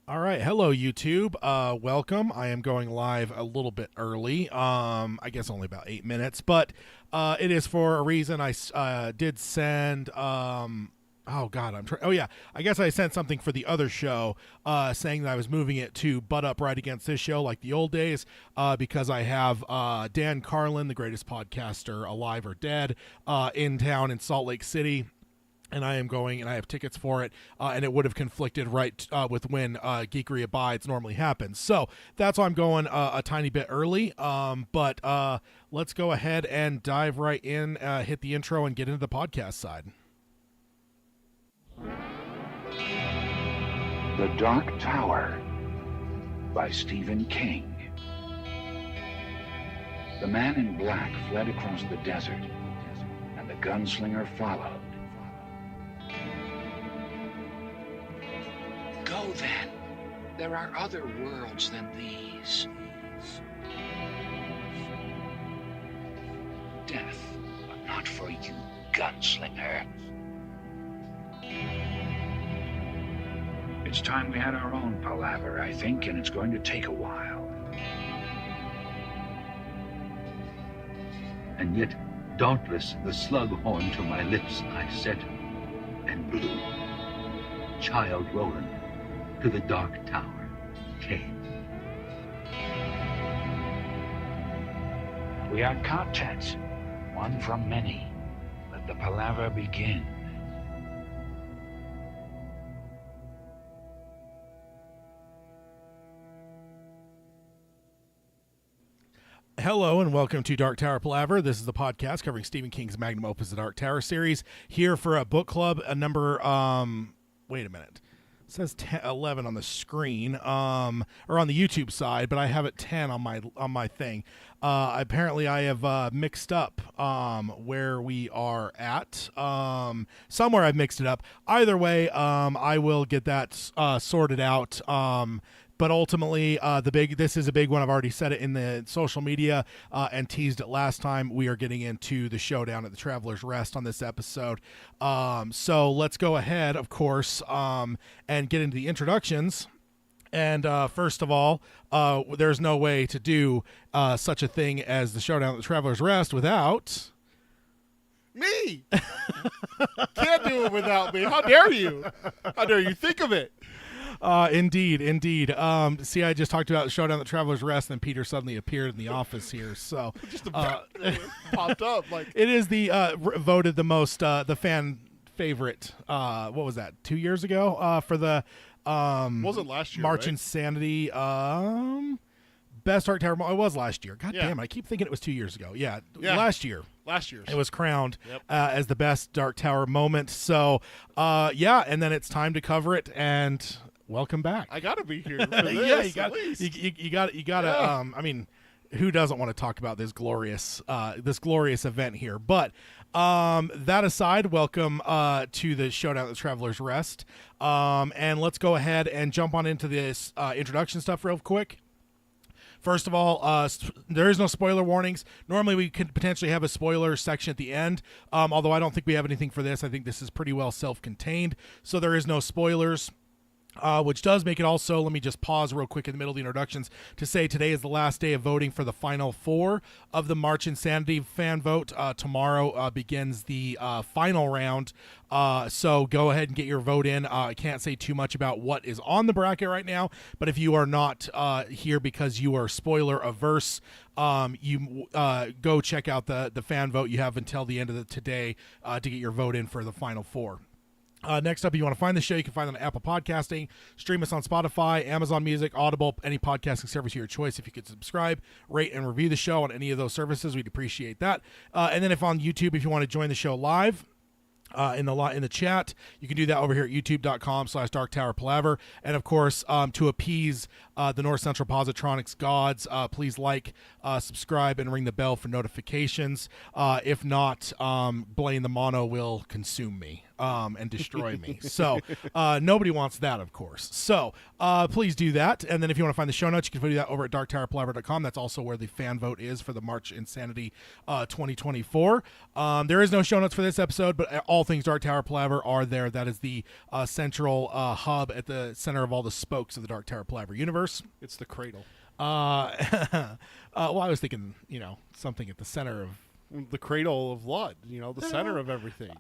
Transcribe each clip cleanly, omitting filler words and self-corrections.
All right, hello YouTube. Welcome. I am going live a little bit early. I guess only about 8 minutes, but it is for a reason. I did send. Oh God, oh yeah, I guess I sent something for the other show, saying that I was moving it to butt up right against this show like the old days, because I have Dan Carlin, the greatest podcaster alive or dead, in town in Salt Lake City. And I am going, and I have tickets for it, and it would have conflicted right with when Geekery Abides normally happens. So that's why I'm going a tiny bit early. But let's go ahead and dive right in, hit the intro, and get into the podcast side. The Dark Tower by Stephen King. The man in black fled across the desert, and the gunslinger followed. Go then. There are other worlds than these. Death, but not for you, gunslinger. It's time we had our own palaver, I think, and it's going to take a while. And yet, dauntless, the slug horn to my lips I set and blew. Child Roland to the Dark Tower came. We are content, one from many. Let the palaver begin. Hello and welcome to Dark Tower Palaver. This is the podcast covering Stephen King's magnum opus, The Dark Tower series. Here for a book club, a number, wait a minute. It says 11 on the screen, or on the YouTube side, but I have it 10 on my thing. Apparently I have mixed up where we are at. Somewhere I've mixed it up. Either way, I will get that sorted out. But ultimately, this is a big one. I've already said it in the social media and teased it last time. We are getting into the showdown at the Traveller's Rest on this episode. So let's go ahead, of course, and get into the introductions. And first of all, there's no way to do such a thing as the showdown at the Traveller's Rest without... Me! Can't do it without me. How dare you? How dare you think of it? Indeed. See, I just talked about the showdown at the Traveller's Rest, and then Peter suddenly appeared in the office here. So Just about popped up. Like it is the voted the most the fan favorite. What was that? 2 years ago for the wasn't last year. March right? Insanity best Dark Tower. It was last year. God Yeah. damn it! I keep thinking it was 2 years ago. Yeah, Yeah. last year. Last year's. It was crowned Yep. as the best Dark Tower moment. So, yeah, and then it's time to cover it. And welcome back. I gotta be here for this. Yeah, you at got least. you got to. Yeah. I mean, who doesn't want to talk about this glorious event here? But that aside, welcome to the showdown at the Traveller's Rest. And let's go ahead and jump on into this introduction stuff real quick. First of all, there is no spoiler warnings. Normally, we could potentially have a spoiler section at the end, although I don't think we have anything for this. I think this is pretty well self-contained, so there is no spoilers. Which does make it also, let me just pause real quick in the middle of the introductions to say today is the last day of voting for the final four of the March Insanity fan vote. Tomorrow begins the final round. So go ahead and get your vote in. I can't say too much about what is on the bracket right now, but if you are not here because you are spoiler averse, you go check out the fan vote. You have until the end of today to get your vote in for the final four. Next up, if you want to find the show, you can find it on Apple Podcasting, stream us on Spotify, Amazon Music, Audible, any podcasting service of your choice. If you could subscribe, rate, and review the show on any of those services, we'd appreciate that. And then if on YouTube, if you want to join the show live, in the chat, you can do that over here at youtube.com/darktowerpalaver. And of course, to appease the North Central Positronics gods, please like, subscribe, and ring the bell for notifications. If not, Blaine the Mono will consume me. and destroy me. So nobody wants that, of course. So please do that. And then if you want to find the show notes, you can do that over at darktowerpalaver.com. That's also where the fan vote is for the March Insanity 2024. There is no show notes for this episode, but all things Dark Tower Palaver are there. That is the central hub at the center of all the spokes of the Dark Tower Palaver universe. It's the cradle. Well, I was thinking, something at the center of The cradle of Lud, the center of everything,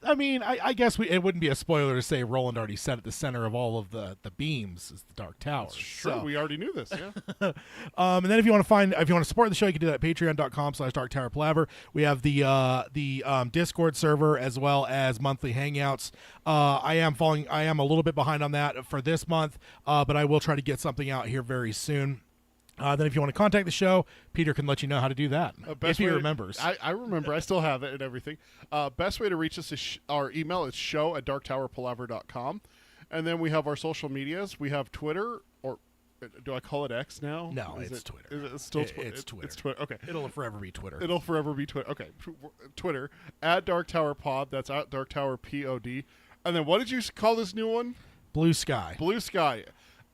I mean, I guess it wouldn't be a spoiler to say Roland already said at the center of all of the beams is the Dark Tower. Sure, so. we already knew this, yeah. And then if you want to support the show, you can do that at patreon.com/darktowerpalaver. We have the Discord server as well as monthly hangouts. I am a little bit behind on that for this month, but I will try to get something out here very soon. Then if you want to contact the show, Peter can let you know how to do that, if he remembers. I remember. I still have it and everything. Best way to reach us is our email is show@darktowerpalaver.com. And then we have our social medias. We have Twitter, or do I call it X now? No, it's Twitter. Is it still Twitter? It's Twitter. It's Twitter. Okay. It'll forever be Twitter. It'll forever be Twitter. Okay. Twitter, @DarkTowerPod. That's @DarkTowerPod. And then what did you call this new one? Blue Sky. Blue Sky.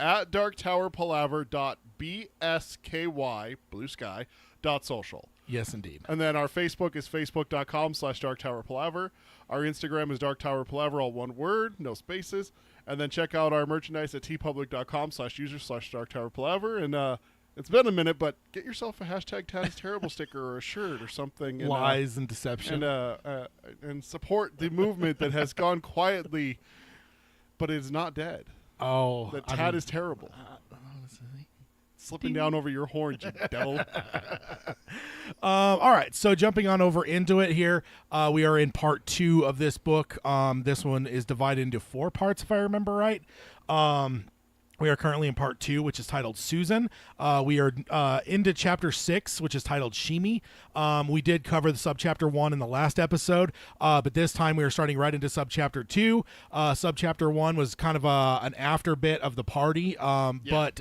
@darktowerpalaver.bsky, blue sky, .social. Yes, indeed. And then our Facebook is facebook.com/darktowerpalaver. Our Instagram is darktowerpalaver, all one word, no spaces. And then check out our merchandise at tpublic.com/user/darktowerpalaver. And it's been a minute, but get yourself a #Tad is Terrible sticker or a shirt or something. And, Lies and deception. And support the movement that has gone quietly, but it is not dead. Oh, That Tad is terrible. Slipping down over your horns, you devil. All right, so jumping on over into it here, we are in part 2 of this book. This one is divided into 4 parts, if I remember right. We are currently in part 2, which is titled Susan. We are into chapter 6, which is titled Sheemie. We did cover the subchapter 1 in the last episode, but this time we are starting right into subchapter 2. Subchapter 1 was kind of an after bit of the party, but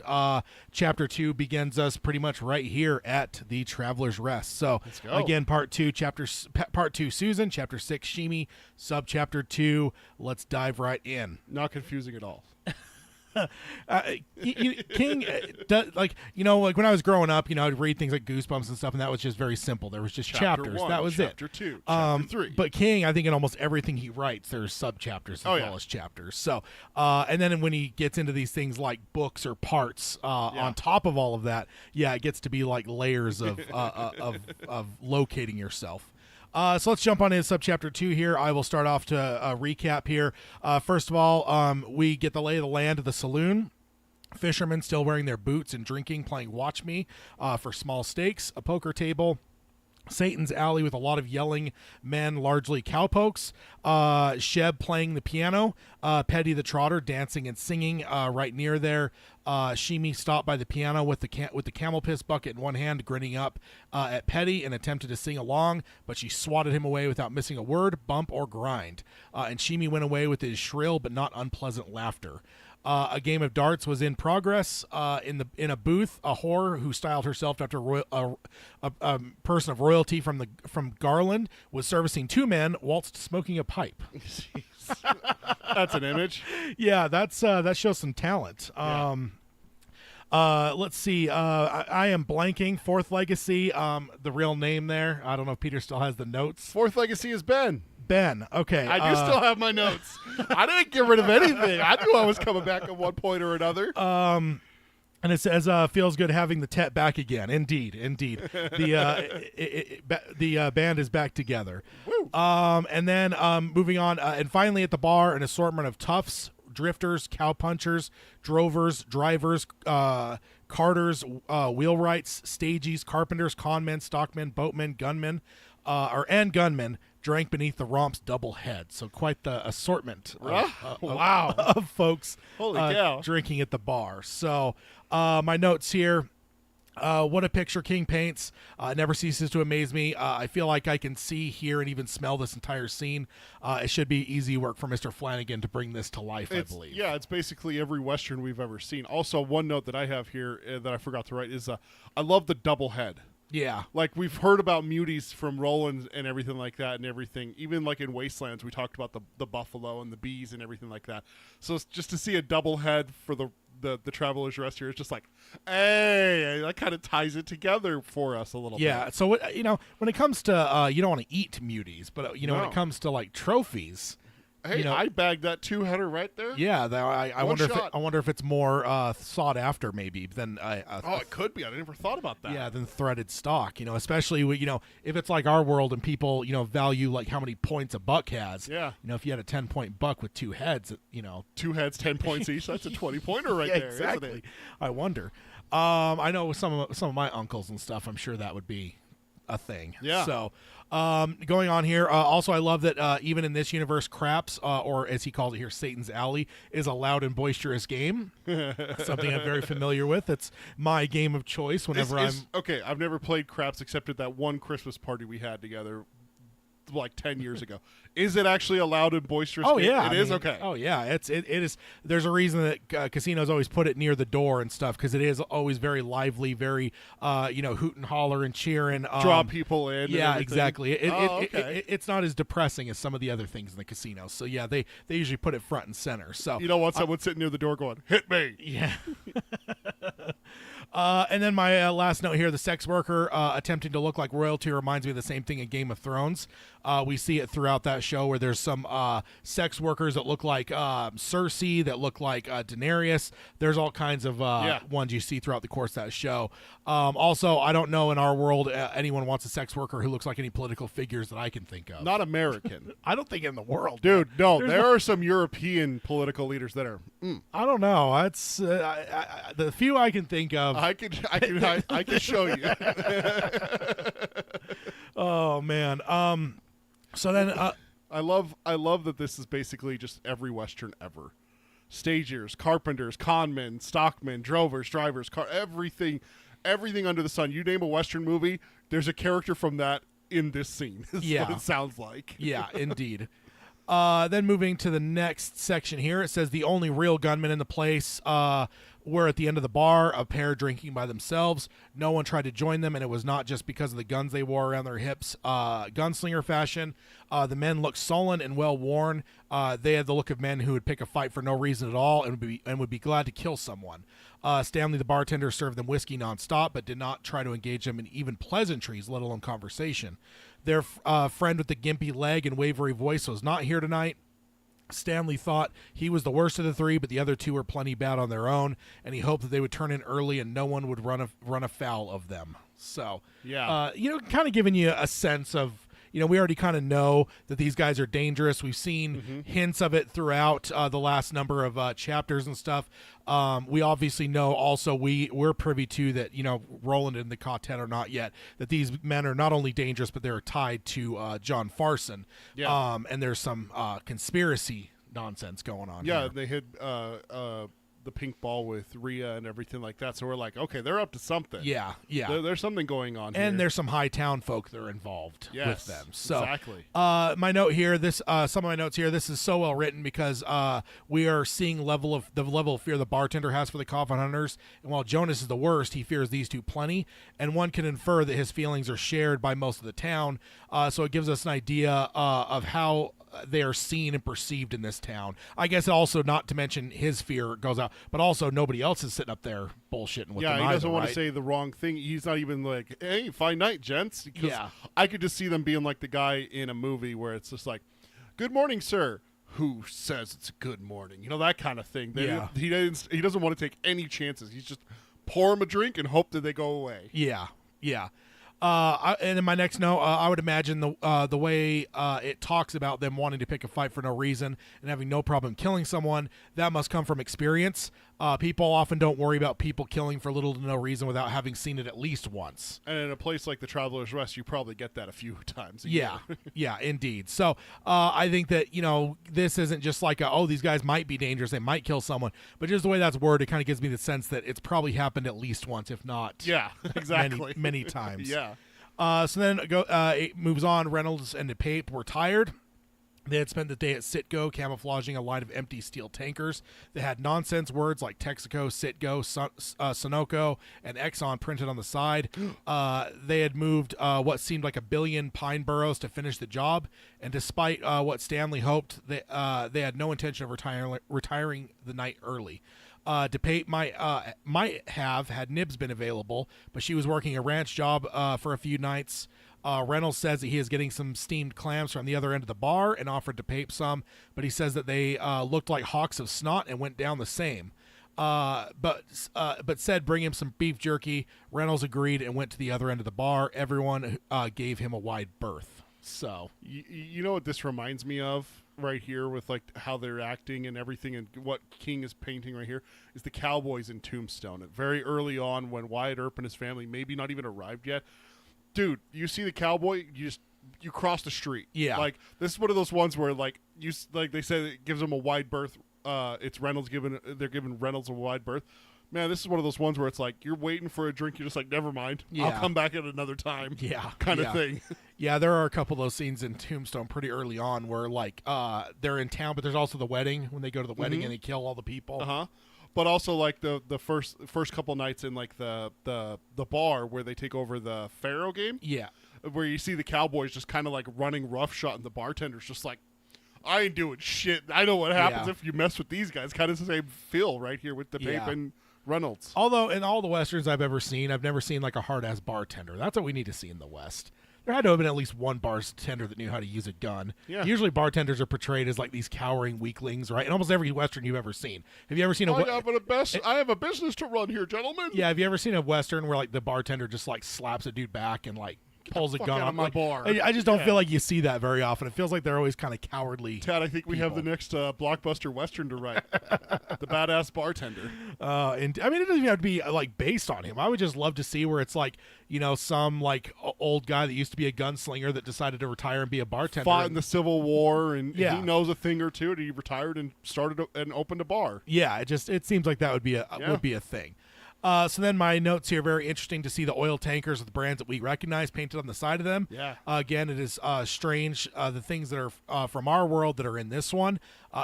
chapter 2 begins us pretty much right here at the Traveller's Rest. So again, part 2 Susan, chapter 6 Sheemie, subchapter 2. Let's dive right in. Not confusing at all. King, like when I was growing up, I'd read things like Goosebumps and stuff, and that was just very simple. There was just chapters. 1, that was chapter it. Chapter 2, chapter 3. But King, I think in almost everything he writes, there's subchapters as well as chapters. So, and then when he gets into these things like books or parts, on top of all of that, it gets to be like layers of locating yourself. So let's jump on into subchapter 2 here. I will start off to recap here. First of all, we get the lay of the land of the saloon. Fishermen still wearing their boots and drinking, playing Watch Me for small stakes. A poker table. Satan's Alley with a lot of yelling men, largely cowpokes. Sheb playing the piano. Petty the Trotter dancing and singing right near there. Sheemie stopped by the piano with the camel piss bucket in one hand, grinning up at Petty and attempted to sing along, but she swatted him away without missing a word, bump, or grind. And Sheemie went away with his shrill but not unpleasant laughter. A game of darts was in progress. In a booth, a whore who styled herself after a person of royalty from Garland was servicing 2 men whilst smoking a pipe. That's an image. Yeah, that shows some talent. Let's see. I am blanking. 4th Legacy. The real name there. I don't know if Peter still has the notes. 4th Legacy is Ben. Ben. Okay. I do still have my notes. I didn't get rid of anything. I knew I was coming back at one point or another. And it says, feels good having the Tet back again. Indeed. The band is back together. Woo. And then moving on, and finally at the bar, an assortment of toughs, drifters, cowpunchers, drovers, drivers, carters, wheelwrights, stagies, carpenters, conmen, stockmen, boatmen, gunmen, and gunmen drank beneath the romp's double head. So quite the assortment of folks Holy cow. drinking at the bar. So my notes here. What a picture King paints. Never ceases to amaze me. I feel like I can see, hear, and even smell this entire scene. It should be easy work for Mr. Flanagan to bring this to life, I believe. Yeah, it's basically every Western we've ever seen. Also, one note that I have here that I forgot to write is I love the double head. Yeah. Like, we've heard about muties from Roland and everything like that and everything. Even, like, in Wastelands, we talked about the buffalo and the bees and everything like that. So it's just to see a double head for the Traveler's Rest here is just like, hey, that kind of ties it together for us a little bit. Yeah. So, when it comes to, you don't want to eat muties, but, when No. it comes to, like, trophies. Hey, I bagged that 2-header right there. Yeah, I One wonder shot. I wonder if it's more sought after maybe than Oh, it could be. I never thought about that. yeah, than threaded stock. Especially if it's like our world and people value like how many points a buck has. Yeah. If you had a 10-point buck with 2 heads, 2 heads, 10 points each. That's a 20-pointer right yeah, there, exactly. isn't it? I wonder. I know with some of my uncles and stuff, I'm sure that would be a thing. Yeah. So, going on here. Also, I love that even in this universe, craps, or as he calls it here, Satan's Alley, is a loud and boisterous game. Something I'm very familiar with. It's my game of choice whenever Okay, I've never played craps except at that one Christmas party we had together like 10 years ago. Is it actually a loud and boisterous Oh game? yeah, It is? Okay. Oh yeah, it is. There's a reason that casinos always put it near the door and stuff because it is always very lively, very hoot and holler and cheering. Draw people in. Yeah, and exactly. Okay. It's not as depressing as some of the other things in the casinos. So yeah, they usually put it front and center. So You don't want someone sitting near the door going, hit me. yeah. And then my last note here, the sex worker attempting to look like royalty reminds me of the same thing in Game of Thrones. We see it throughout that show where there's some sex workers that look like Cersei, that look like Daenerys. There's all kinds of ones you see throughout the course of that show. Also, I don't know in our world anyone wants a sex worker who looks like any political figures that I can think of. Not American. I don't think in the world. Dude, no, There's there are some European political leaders that are. I don't know. It's the few I can think of. I can show you. Oh man. So then, I love that this is basically just every Western ever. Stagers, carpenters, conmen, stockmen, drovers, drivers, everything under the sun. You name a Western movie, there's a character from that in this scene. Is Yeah. what it sounds like. yeah, indeed. Then moving to the next section here, it says the only real gunmen in the place were at the end of the bar, a pair drinking by themselves. No one tried to join them, and it was not just because of the guns they wore around their hips. Gunslinger fashion. The men looked sullen and well worn. They had the look of men who would pick a fight for no reason at all and would be glad to kill someone. Stanley, the bartender, served them whiskey nonstop, but did not try to engage them in even pleasantries, let alone conversation. Their friend with the gimpy leg and wavery voice was not here tonight. Stanley thought he was the worst of the three, but the other two were plenty bad on their own, and he hoped that they would turn in early and no one would run afoul of them. So, Yeah. Kind of giving you a sense of, we already kind of know that these guys are dangerous. We've seen hints of it throughout the last number of chapters and stuff. We obviously know also we're privy to that, Roland and the Ct2 are not yet, that these men are not only dangerous, but they're tied to John Farson. Yeah. And there's some conspiracy nonsense going on Yeah, here. they hid the pink ball with Rhea and everything like that. So we're like, okay, they're up to something. Yeah. There's something going on here. And there's some high town folk that are involved Yes, with them. So, exactly. My note here, some of my notes here, this is so well written because we are seeing the level of fear the bartender has for the coffin hunters. And while Jonas is the worst, he fears these two plenty. And one can infer that his feelings are shared by most of the town. So it gives us an idea of how they are seen and perceived in this town. I guess also not to mention his fear goes out, but also nobody else is sitting up there bullshitting with them he doesn't either, want right? to say the wrong thing. He's not even like, hey, fine night, gents. Because Yeah. I could just see them being like the guy in a movie where it's just like, good morning, sir. Who says it's a good morning? That kind of thing. Yeah. He doesn't want to take any chances. He's just pour him a drink and hope that they go away. Yeah. And in my next note, I would imagine the way it talks about them wanting to pick a fight for no reason and having no problem killing someone, that must come from experience. People often don't worry about people killing for little to no reason without having seen it at least once. And in a place like the Traveler's Rest, you probably get that a few times. Yeah, yeah, indeed. So I think that, this isn't just like, these guys might be dangerous, they might kill someone, but just the way that's worded, it kind of gives me the sense that it's probably happened at least once, if not Yeah, exactly. many times. Yeah. So then it moves on. Reynolds and DePape were tired. They had spent the day at Citgo camouflaging a line of empty steel tankers. They had nonsense words like Texaco, Citgo, Sunoco, and Exxon printed on the side. They had moved what seemed like 1 billion pine burrows to finish the job, and despite what Stanley hoped, they had no intention of retiring the night early. DePape might have had Nibs been available, but she was working a ranch job for a few nights. Reynolds says that he is getting some steamed clams from the other end of the bar and offered DePape some, but he says that they looked like hawks of snot and went down the same. But said bring him some beef jerky. Reynolds agreed and went to the other end of the bar. Everyone gave him a wide berth. So you know what this reminds me of right here with like how they're acting and everything, and what King is painting right here is the Cowboys in Tombstone. Very early on when Wyatt Earp and his family maybe not even arrived yet. Dude, you see the cowboy, you cross the street. Yeah. Like, this is one of those ones where, like, they say it gives him a wide berth. It's Reynolds they're giving Reynolds a wide berth. Man, this is one of those ones where it's like, you're waiting for a drink, you're just like, never mind. Yeah. I'll come back at another time. Yeah. Kind of thing. Yeah, there are a couple of those scenes in Tombstone pretty early on where, like, they're in town, but there's also the wedding, when they go to the wedding and they kill all the people. Uh-huh. But also, like, the first couple nights in, like, the bar where they take over the Faro game. Yeah. Where you see the Cowboys just kind of, like, running roughshod, and the bartender's just like, I ain't doing shit. I know what happens if you mess with these guys. Kind of the same feel right here with DePape and Reynolds. Although, in all the Westerns I've ever seen, I've never seen, like, a hard-ass bartender. That's what we need to see in the West. There had to have been at least one bartender that knew how to use a gun. Yeah. Usually bartenders are portrayed as like these cowering weaklings, right? In almost every Western you've ever seen. Have you ever seen I have a business to run here, gentlemen. Yeah, have you ever seen a Western where like the bartender just like slaps a dude back and like pulls a gun out on my bar? I just don't feel like you see that very often. It feels like they're always kind of cowardly. Tad, I think we have the next blockbuster Western to write. The Badass Bartender. And I mean, it doesn't even have to be like based on him. I would just love to see where it's like, you know, some like old guy that used to be a gunslinger that decided to retire and be a bartender. Fought in the Civil War, and Yeah. he knows a thing or two, and he retired and started and opened a bar. Yeah, it seems like that would be a thing. So then my notes here, very interesting to see the oil tankers with brands that we recognize painted on the side of them. Yeah. Again, it is strange, the things that are from our world that are in this one,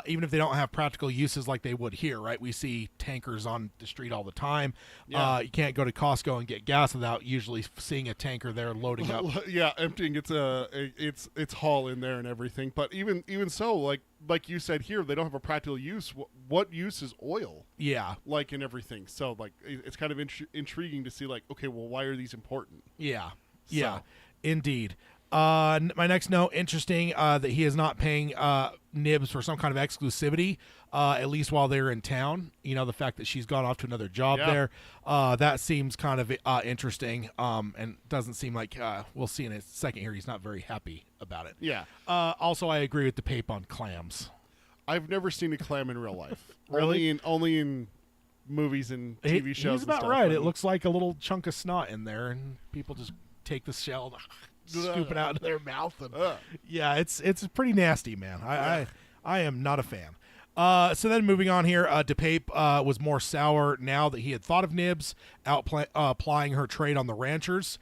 even if they don't have practical uses like they would here, right? We see tankers on the street all the time. Yeah. You can't go to Costco and get gas without usually seeing a tanker there loading up. Yeah, emptying its hull in there and everything. But even so, like you said here, they don't have a practical use. What use is oil? Yeah. Like in everything. So like it's kind of intriguing to see like, okay, well, why are these important? Yeah. Yeah. Indeed. My next note, interesting that he is not paying Nibs for some kind of exclusivity, at least while they're in town. You know, the fact that she's gone off to another job there, that seems kind of interesting, and doesn't seem like we'll see in a second here. He's not very happy about it. Yeah. Also, I agree with the Pape on clams. I've never seen a clam in real life. Really? Only in movies and TV shows. He's and about stuff. right. It looks like a little chunk of snot in there, and people just take the shell, scoop it out into their mouth, and yeah, it's pretty nasty, man. I am not a fan. So then moving on here, DePape was more sour now that he had thought of Nibs plying her trade on the ranchers.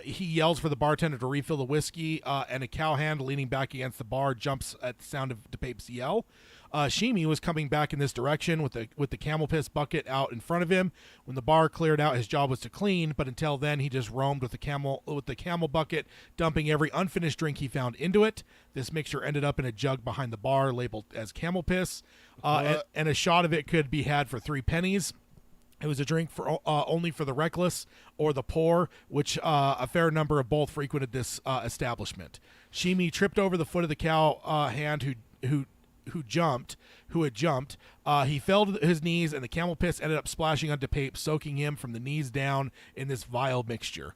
He yells for the bartender to refill the whiskey, and a cowhand leaning back against the bar jumps at the sound of DePape's yell. Sheemie was coming back in this direction with the camel piss bucket out in front of him. When the bar cleared out, his job was to clean, but until then, he just roamed with the camel bucket, dumping every unfinished drink he found into it. This mixture ended up in a jug behind the bar labeled as camel piss, and a shot of it could be had for 3 pennies. It was a drink for only for the reckless or the poor, which a fair number of both frequented this establishment. Sheemie tripped over the foot of the cow hand who had jumped. He fell to his knees, and the camel piss ended up splashing onto Pape, soaking him from the knees down in this vile mixture.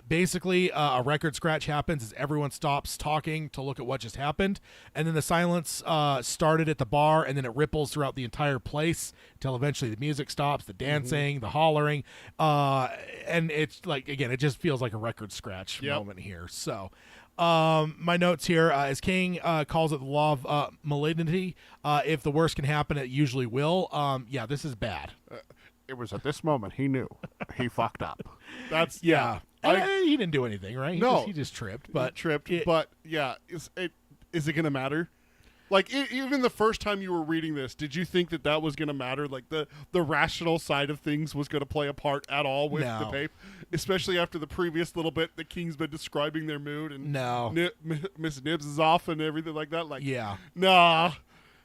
Basically, a record scratch happens as everyone stops talking to look at what just happened, and then the silence started at the bar, and then it ripples throughout the entire place until eventually the music stops, the dancing, the hollering, and it's like, again, it just feels like a record scratch moment here. So my notes here, as King calls it the law of malignity, if the worst can happen, it usually will. Yeah, this is bad. It was at this moment he knew he fucked up. That's he didn't do anything, right? He just tripped. But but yeah, it's is it going to matter? Like, even the first time you were reading this, did you think that was going to matter? Like, the rational side of things was going to play a part at all with No. the Pape? Especially after the previous little bit that King's been describing their mood and No. Miss Nibs is off and everything like that. Like, Yeah. nah,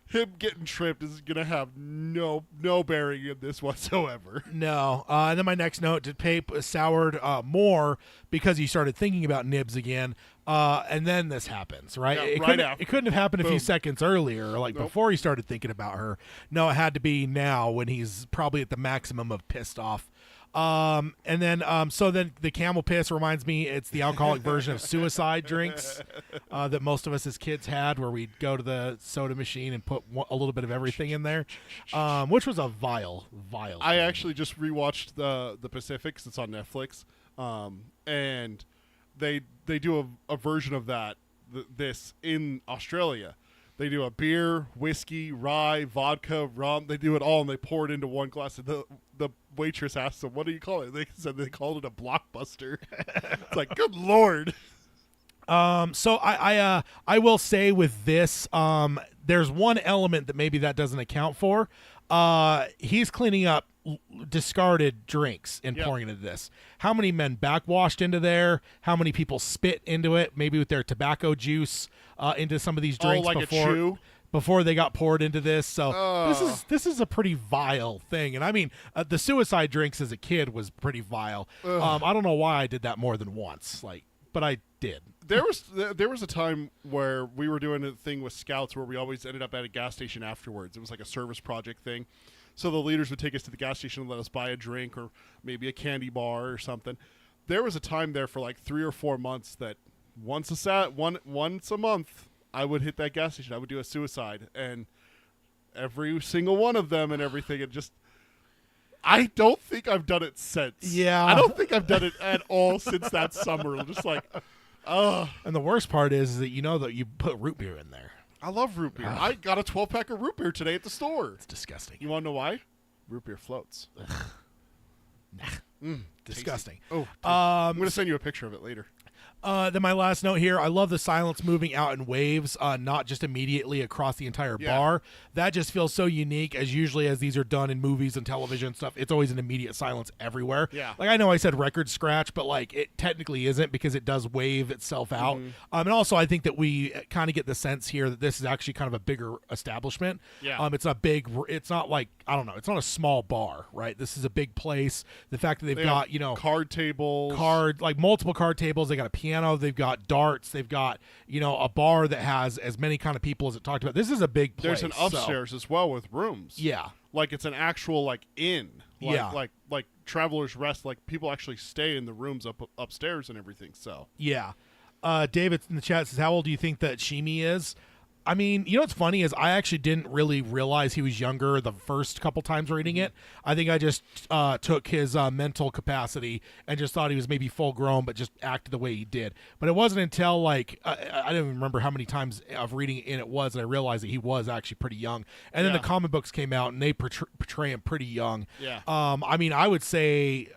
him getting tripped is going to have no bearing in this whatsoever. No. And then my next note, did Pape soured more because he started thinking about Nibs again. And then this happens, right? Yeah, it, right couldn't, after. it couldn't have happened a few Boom. seconds earlier, like Nope. before he started thinking about her. No, it had to be now when he's probably at the maximum of pissed off. And then, so then the camel piss reminds me it's the alcoholic version of suicide drinks that most of us as kids had, where we'd go to the soda machine and put a little bit of everything in there, which was a vile I thing. actually just rewatched the Pacifics. It's on Netflix, and they do a version of this in Australia. They do a beer, whiskey, rye, vodka, rum. They do it all, and they pour it into one glass. And the waitress asked them, "What do you call it?" They said they called it a blockbuster. It's like, good Lord. So I will say with this, there's one element that maybe that doesn't account for. He's cleaning up discarded drinks and Yep. pouring into this. How many men backwashed into there? How many people spit into it? Maybe with their tobacco juice into some of these drinks like a chew? before they got poured into this. So this is a pretty vile thing. And I mean, the suicide drinks as a kid was pretty vile. I don't know why I did that more than once, but I did. There was a time where we were doing a thing with Scouts where we always ended up at a gas station afterwards. It was like a service project thing. So the leaders would take us to the gas station and let us buy a drink or maybe a candy bar or something. There was a time there for like 3 or 4 months that once a month I would hit that gas station. I would do a suicide, and every single one of them and everything. And just, I don't think I've done it since. Yeah. I don't think I've done it at all since that summer. I'm just like, And the worst part is that you know that you put root beer in there. I love root beer. I got a 12-pack of root beer today at the store. It's disgusting. You want to know why? Root beer floats. Disgusting. Oh, I'm going to send you a picture of it later. Then my last note here, I love the silence moving out in waves, not just immediately across the entire Yeah. bar. That just feels so unique, as usually as these are done in movies and television and stuff. It's always an immediate silence everywhere. Yeah. Like, I know I said record scratch, but like it technically isn't, because it does wave itself out. And also I think that we kind of get the sense here that this is actually kind of a bigger establishment. Yeah. It's not like, I don't know, it's not a small bar, right? This is a big place. The fact that they've got, card tables. multiple card tables. They got a piano. They've got darts. They've got, a bar that has as many kind of people as it talked about. This is a big place. There's an upstairs as well with rooms. Yeah. Like it's an actual like inn. Like, Yeah. Like Traveller's Rest. Like people actually stay in the rooms upstairs and everything. So Yeah. David in the chat says, how old do you think that Sheemie is? I mean, what's funny is I actually didn't really realize he was younger the first couple times reading it. I think I just took his mental capacity and just thought he was maybe full grown, but just acted the way he did. But it wasn't until I didn't even remember how many times of reading it it was, and I realized that he was actually pretty young. And then Yeah. the comic books came out, and they portray him pretty young. Yeah. I mean, I would say,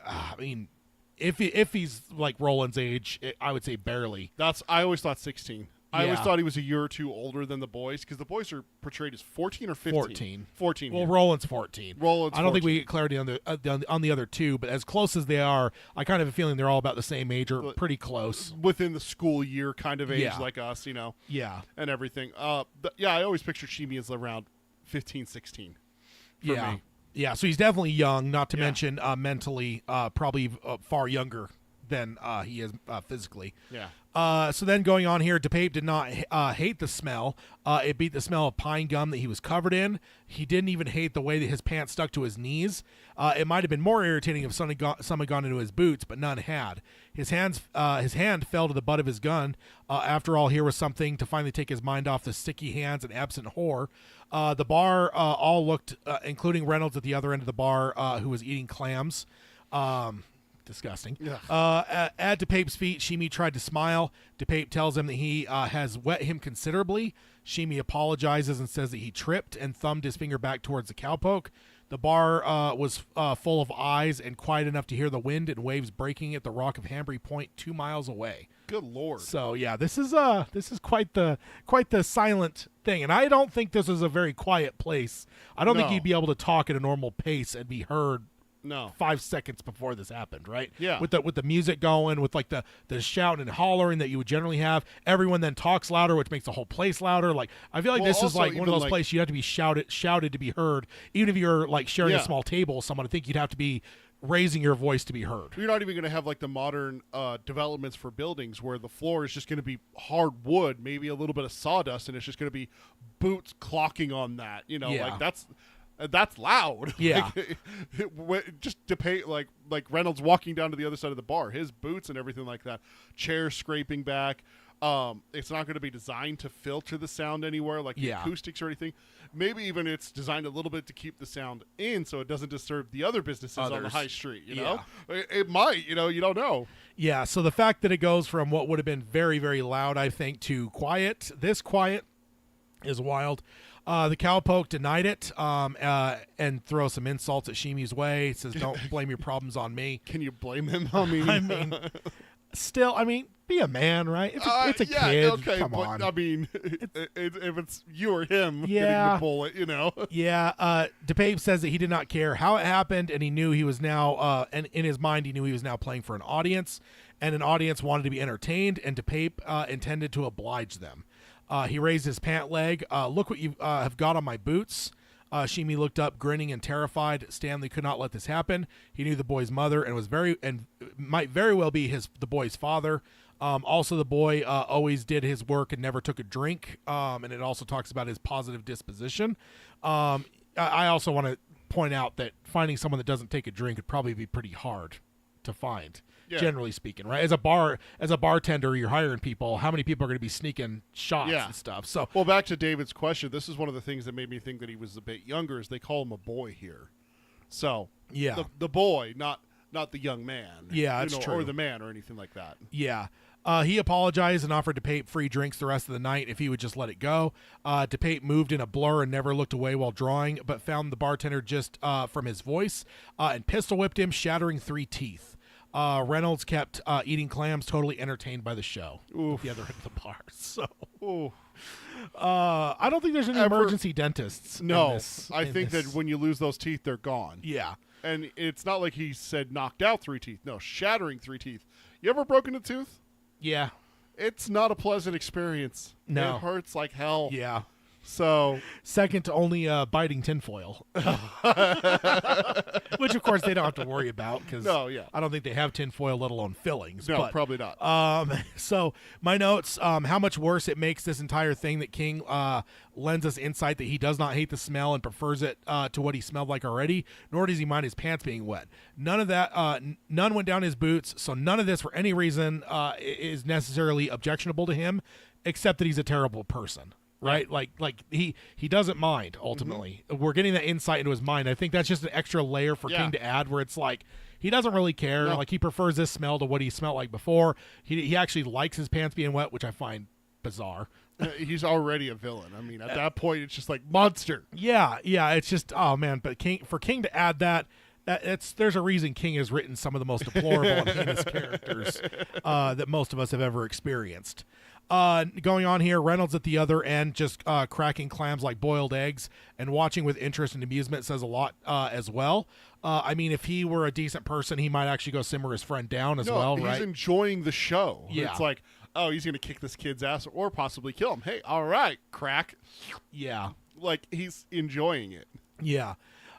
if he's like Roland's age, I would say barely. I always thought 16. I always Yeah. thought he was a year or two older than the boys, because the boys are portrayed as 14 or 15. 14. 14. Well, yeah. Roland's 14. Roland's I don't think 14. we get clarity on the other two, but as close as they are, I kind of have a feeling they're all about the same age or pretty close. Within the school year kind of age, Yeah. like us, Yeah. and everything. I always pictured Sheemie as around 15, 16. For Yeah. me. Yeah, so he's definitely young, not to Yeah. mention mentally probably far younger than he is physically. Yeah. So then going on here, DePape did not hate the smell. It beat the smell of pine gum that he was covered in. He didn't even hate the way that his pants stuck to his knees. It might have been more irritating if some had gone into his boots, but none had. His hand fell to the butt of his gun. After all, here was something to finally take his mind off the sticky hands and absent whore. The bar all looked, including Reynolds at the other end of the bar, who was eating clams. Disgusting. Yeah. At DePape's feet, Sheemie tried to smile. DePape tells him that he has wet him considerably. Sheemie apologizes and says that he tripped and thumbed his finger back towards the cowpoke. The bar was full of eyes and quiet enough to hear the wind and waves breaking at the Rock of Hambry Point 2 miles away. Good Lord. So yeah, this is quite the silent thing, and I don't think this is a very quiet place. I don't think No. you'd be able to talk at a normal pace and be heard No. 5 seconds before this happened, right? Yeah. With the music going, with like the shouting and hollering that you would generally have. Everyone then talks louder, which makes the whole place louder. Like I feel like Well, this is also like one of even, those like- places you have to be shouted to be heard. Even if you're like sharing a Yeah. small table with someone, I think you'd have to be raising your voice to be heard. You're not even going to have like the modern developments for buildings where the floor is just going to be hard wood, maybe a little bit of sawdust, and it's just going to be boots clocking on that. You know, Yeah. like that's loud. Yeah. Just to pay like Reynolds walking down to the other side of the bar, his boots and everything like that, chairs scraping back. It's not going to be designed to filter the sound anywhere, like the Yeah. acoustics or anything. Maybe even it's designed a little bit to keep the sound in, so it doesn't disturb the other businesses on the Others. high street. You know, it might. You know, you don't know. Yeah, so the fact that it goes from what would have been very, very loud, I think, to quiet, this quiet, is wild. The cowpoke denied it and throw some insults at Sheemie's way. He says, don't blame your problems on me. Can you blame him? I mean, I mean, still, be a man, right? It's a yeah, kid. okay, Come but on. I mean, if it's you or him getting Yeah. the bullet, you know. Yeah, DePape says that he did not care how it happened, and he knew he was now, and in his mind, he knew he was now playing for an audience, and an audience wanted to be entertained, and DePape intended to oblige them. He raised his pant leg. Look what you have got on my boots. Sheemie looked up, grinning and terrified. Stanley could not let this happen. He knew the boy's mother and might very well be the boy's father. Also, the boy always did his work and never took a drink. And it also talks about his positive disposition. I also want to point out that finding someone that doesn't take a drink would probably be pretty hard to find. Yeah. Generally speaking, right? As a bartender, you're hiring people. How many people are going to be sneaking shots Yeah. and stuff? So, Well, back to David's question. This is one of the things that made me think that he was a bit younger. Is they call him a boy here, so yeah, the boy, not the young man. Yeah, you that's know, true. or the man, or anything like that. yeah. He apologized and offered DePape free drinks the rest of the night if he would just let it go. DePape moved in a blur and never looked away while drawing, but found the bartender just from his voice and pistol whipped him, shattering 3 teeth. Reynolds kept eating clams, totally entertained by the show. Oof. At the other end of the bar. So, Ooh. I don't think there's any emergency dentists. No, I in think this. that when you lose those teeth, they're gone. Yeah. And it's not like he said knocked out 3 teeth. No, shattering 3 teeth. You ever broken a tooth? Yeah. It's not a pleasant experience. No. It hurts like hell. Yeah. So, Second to only biting tinfoil. Which, of course, they don't have to worry about because No, yeah. I don't think they have tinfoil, let alone fillings. no, but, probably not. So my notes, how much worse it makes this entire thing that King lends us insight that he does not hate the smell and prefers it to what he smelled like already, nor does he mind his pants being wet. None of that, none went down his boots, so none of this for any reason is necessarily objectionable to him, except that he's a terrible person. Right, like he doesn't mind. Ultimately, we're getting that insight into his mind. I think that's just an extra layer for Yeah. King to add, where it's like he doesn't really care. No. Like he prefers this smell to what he smelled like before. He actually likes his pants being wet, which I find bizarre. He's already a villain. I mean, at that point, it's just like monster. Yeah. It's just oh man. But for King to add that. There's a reason King has written some of the most deplorable and heinous characters that most of us have ever experienced. Going on here, Reynolds at the other end just cracking clams like boiled eggs and watching with interest and amusement says a lot as well. I mean, if he were a decent person, he might actually go simmer his friend down as well, he's right? enjoying the show. Yeah. It's like, oh, he's going to kick this kid's ass or possibly kill him. Hey, all right, crack. Yeah. Like, he's enjoying it. Yeah.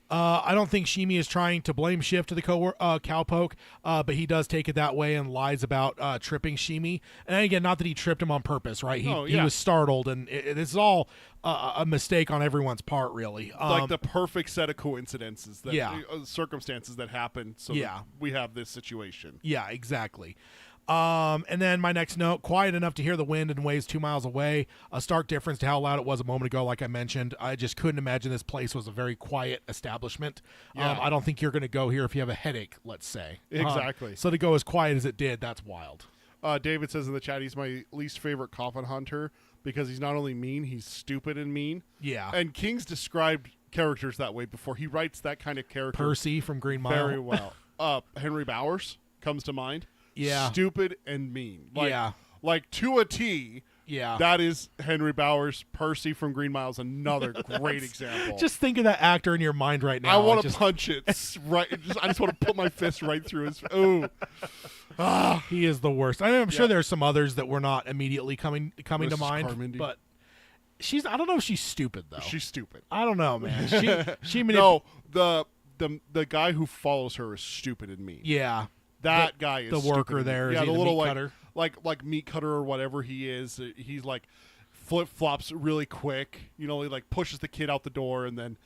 I don't think Sheemie is trying to blame Schiff to the cowpoke, but he does take it that way and lies about tripping Sheemie. And again, not that he tripped him on purpose, right? He was startled, and this is all a mistake on everyone's part, really. Like the perfect set of coincidences, that, Yeah. Circumstances that happen so Yeah. that we have this situation. Yeah, exactly. And then my next note, quiet enough to hear the wind and waves 2 miles away. A stark difference to how loud it was a moment ago, like I mentioned. I just couldn't imagine this place was a very quiet establishment. Yeah. I don't think you're going to go here if you have a headache, let's say. Exactly. So to go as quiet as it did, that's wild. David says in the chat he's my least favorite coffin hunter because he's not only mean, he's stupid and mean. Yeah. And King's described characters that way before. He writes that kind of character Percy from Green Mile. very well. Henry Bowers comes to mind. Yeah. Stupid and mean. Yeah. Like to a T. Yeah. That is Henry Bowers. Percy from Green Mile is another great example. Just think of that actor in your mind right now. I want to punch it right. I just want to put my fist right through his. Ooh, he is the worst. I mean, I'm sure there's some others that were not immediately coming to Mrs. mind, Carmody. but I don't know if she's stupid though. She's stupid. I don't know, man. She No, the guy who follows her is stupid and mean. Yeah. That guy is the stupid worker and mean. there. Yeah, Is he the the little meat cutter? like meat cutter or whatever he is. He's like flip flops really quick. You know, he like pushes the kid out the door and then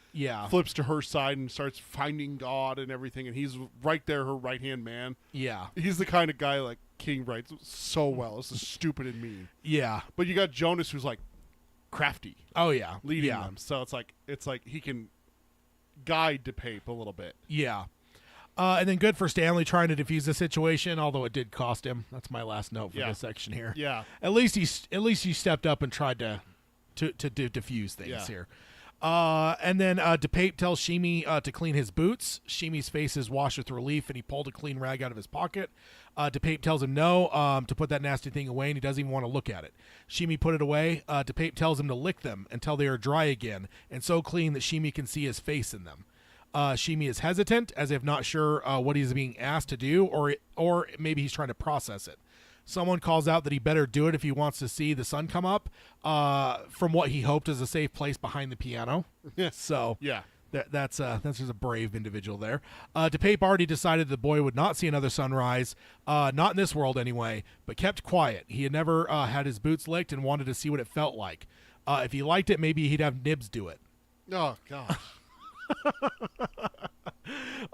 flips to her side and starts finding God and everything. And he's right there, her right hand man. Yeah. He's the kind of guy like King writes so well. This is stupid and mean. Yeah. But you got Jonas who's like crafty. Oh yeah. Leading them. So it's like he can guide DePape a little bit. Yeah. And then good for Stanley trying to defuse the situation, although it did cost him. That's my last note for this section here. Yeah. At least he stepped up and tried to defuse things here. And then DePape tells Sheemie to clean his boots. Sheemie's face is washed with relief, and he pulled a clean rag out of his pocket. DePape tells him no, to put that nasty thing away, and he doesn't even want to look at it. Sheemie put it away. DePape tells him to lick them until they are dry again and so clean that Sheemie can see his face in them. Sheemie is hesitant, as if not sure what he's being asked to do, or maybe he's trying to process it. Someone calls out that he better do it if he wants to see the sun come up, from what he hoped is a safe place behind the piano. So that's just a brave individual there. DePape already decided the boy would not see another sunrise, not in this world anyway, but kept quiet. He had never had his boots licked and wanted to see what it felt like. If he liked it, maybe he'd have Nibs do it. Oh, gosh.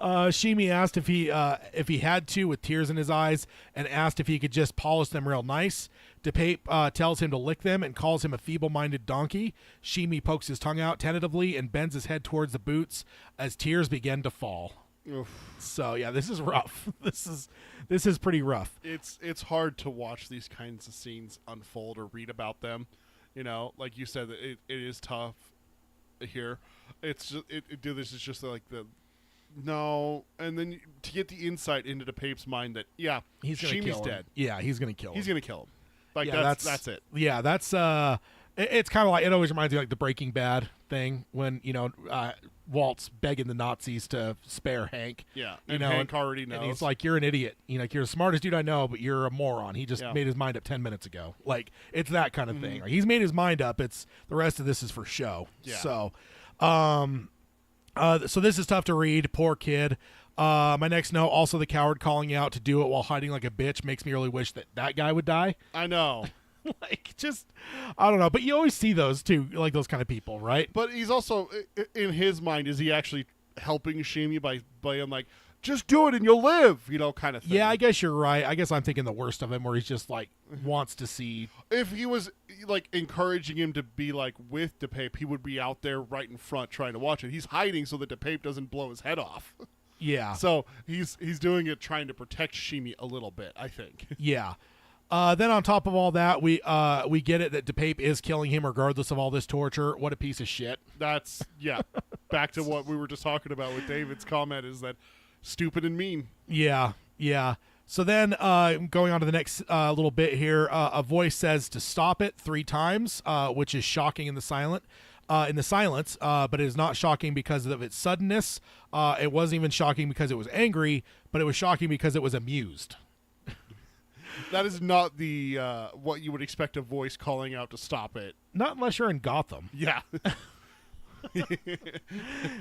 Sheemie asked if he had to, with tears in his eyes, and asked if he could just polish them real nice. DePape tells him to lick them and calls him a feeble-minded donkey. Sheemie pokes his tongue out tentatively and bends his head towards the boots as tears begin to fall. Oof. So yeah, this is rough. This is pretty rough. It's hard to watch these kinds of scenes unfold or read about them. You know, like you said, it is tough here. It's just this is just like and then to get the insight into DePape's mind that he's gonna Sheemie's kill him. dead. Yeah, he's gonna kill him. He's gonna kill him. Like that's it. Yeah, that's it's kind of like, it always reminds me of like the Breaking Bad thing when Walt's begging the Nazis to spare Hank. Yeah, and Hank already knows. And he's like, "You're an idiot. Like, you're the smartest dude I know, but you're a moron." He just made his mind up 10 minutes ago. Like, it's that kind of thing. Like, he's made his mind up. It's the rest of this is for show. Yeah. So, so this is tough to read. Poor kid. My next note, also the coward calling out to do it while hiding like a bitch makes me really wish that guy would die. I know. Like, just, I don't know. But you always see those too, like those kind of people, right? But he's also, in his mind, is he actually helping Sheemie by him like, just do it and you'll live, kind of thing. Yeah, I guess you're right. I guess I'm thinking the worst of him, where he's just like wants to see. If he was like encouraging him to be like with DePape, he would be out there right in front trying to watch it. He's hiding so that DePape doesn't blow his head off. Yeah. So he's doing it trying to protect Sheemie a little bit, I think. Yeah. Then on top of all that, we get it that DePape is killing him regardless of all this torture. What a piece of shit. That's back to what we were just talking about with David's comment, is that stupid and mean. Yeah. So then going on to the next little bit here, a voice says to stop it 3 times, which is shocking in the silence, but it is not shocking because of its suddenness. It wasn't even shocking because it was angry, but it was shocking because it was amused. That is not the what you would expect a voice calling out to stop it. Not unless you're in Gotham. Yeah.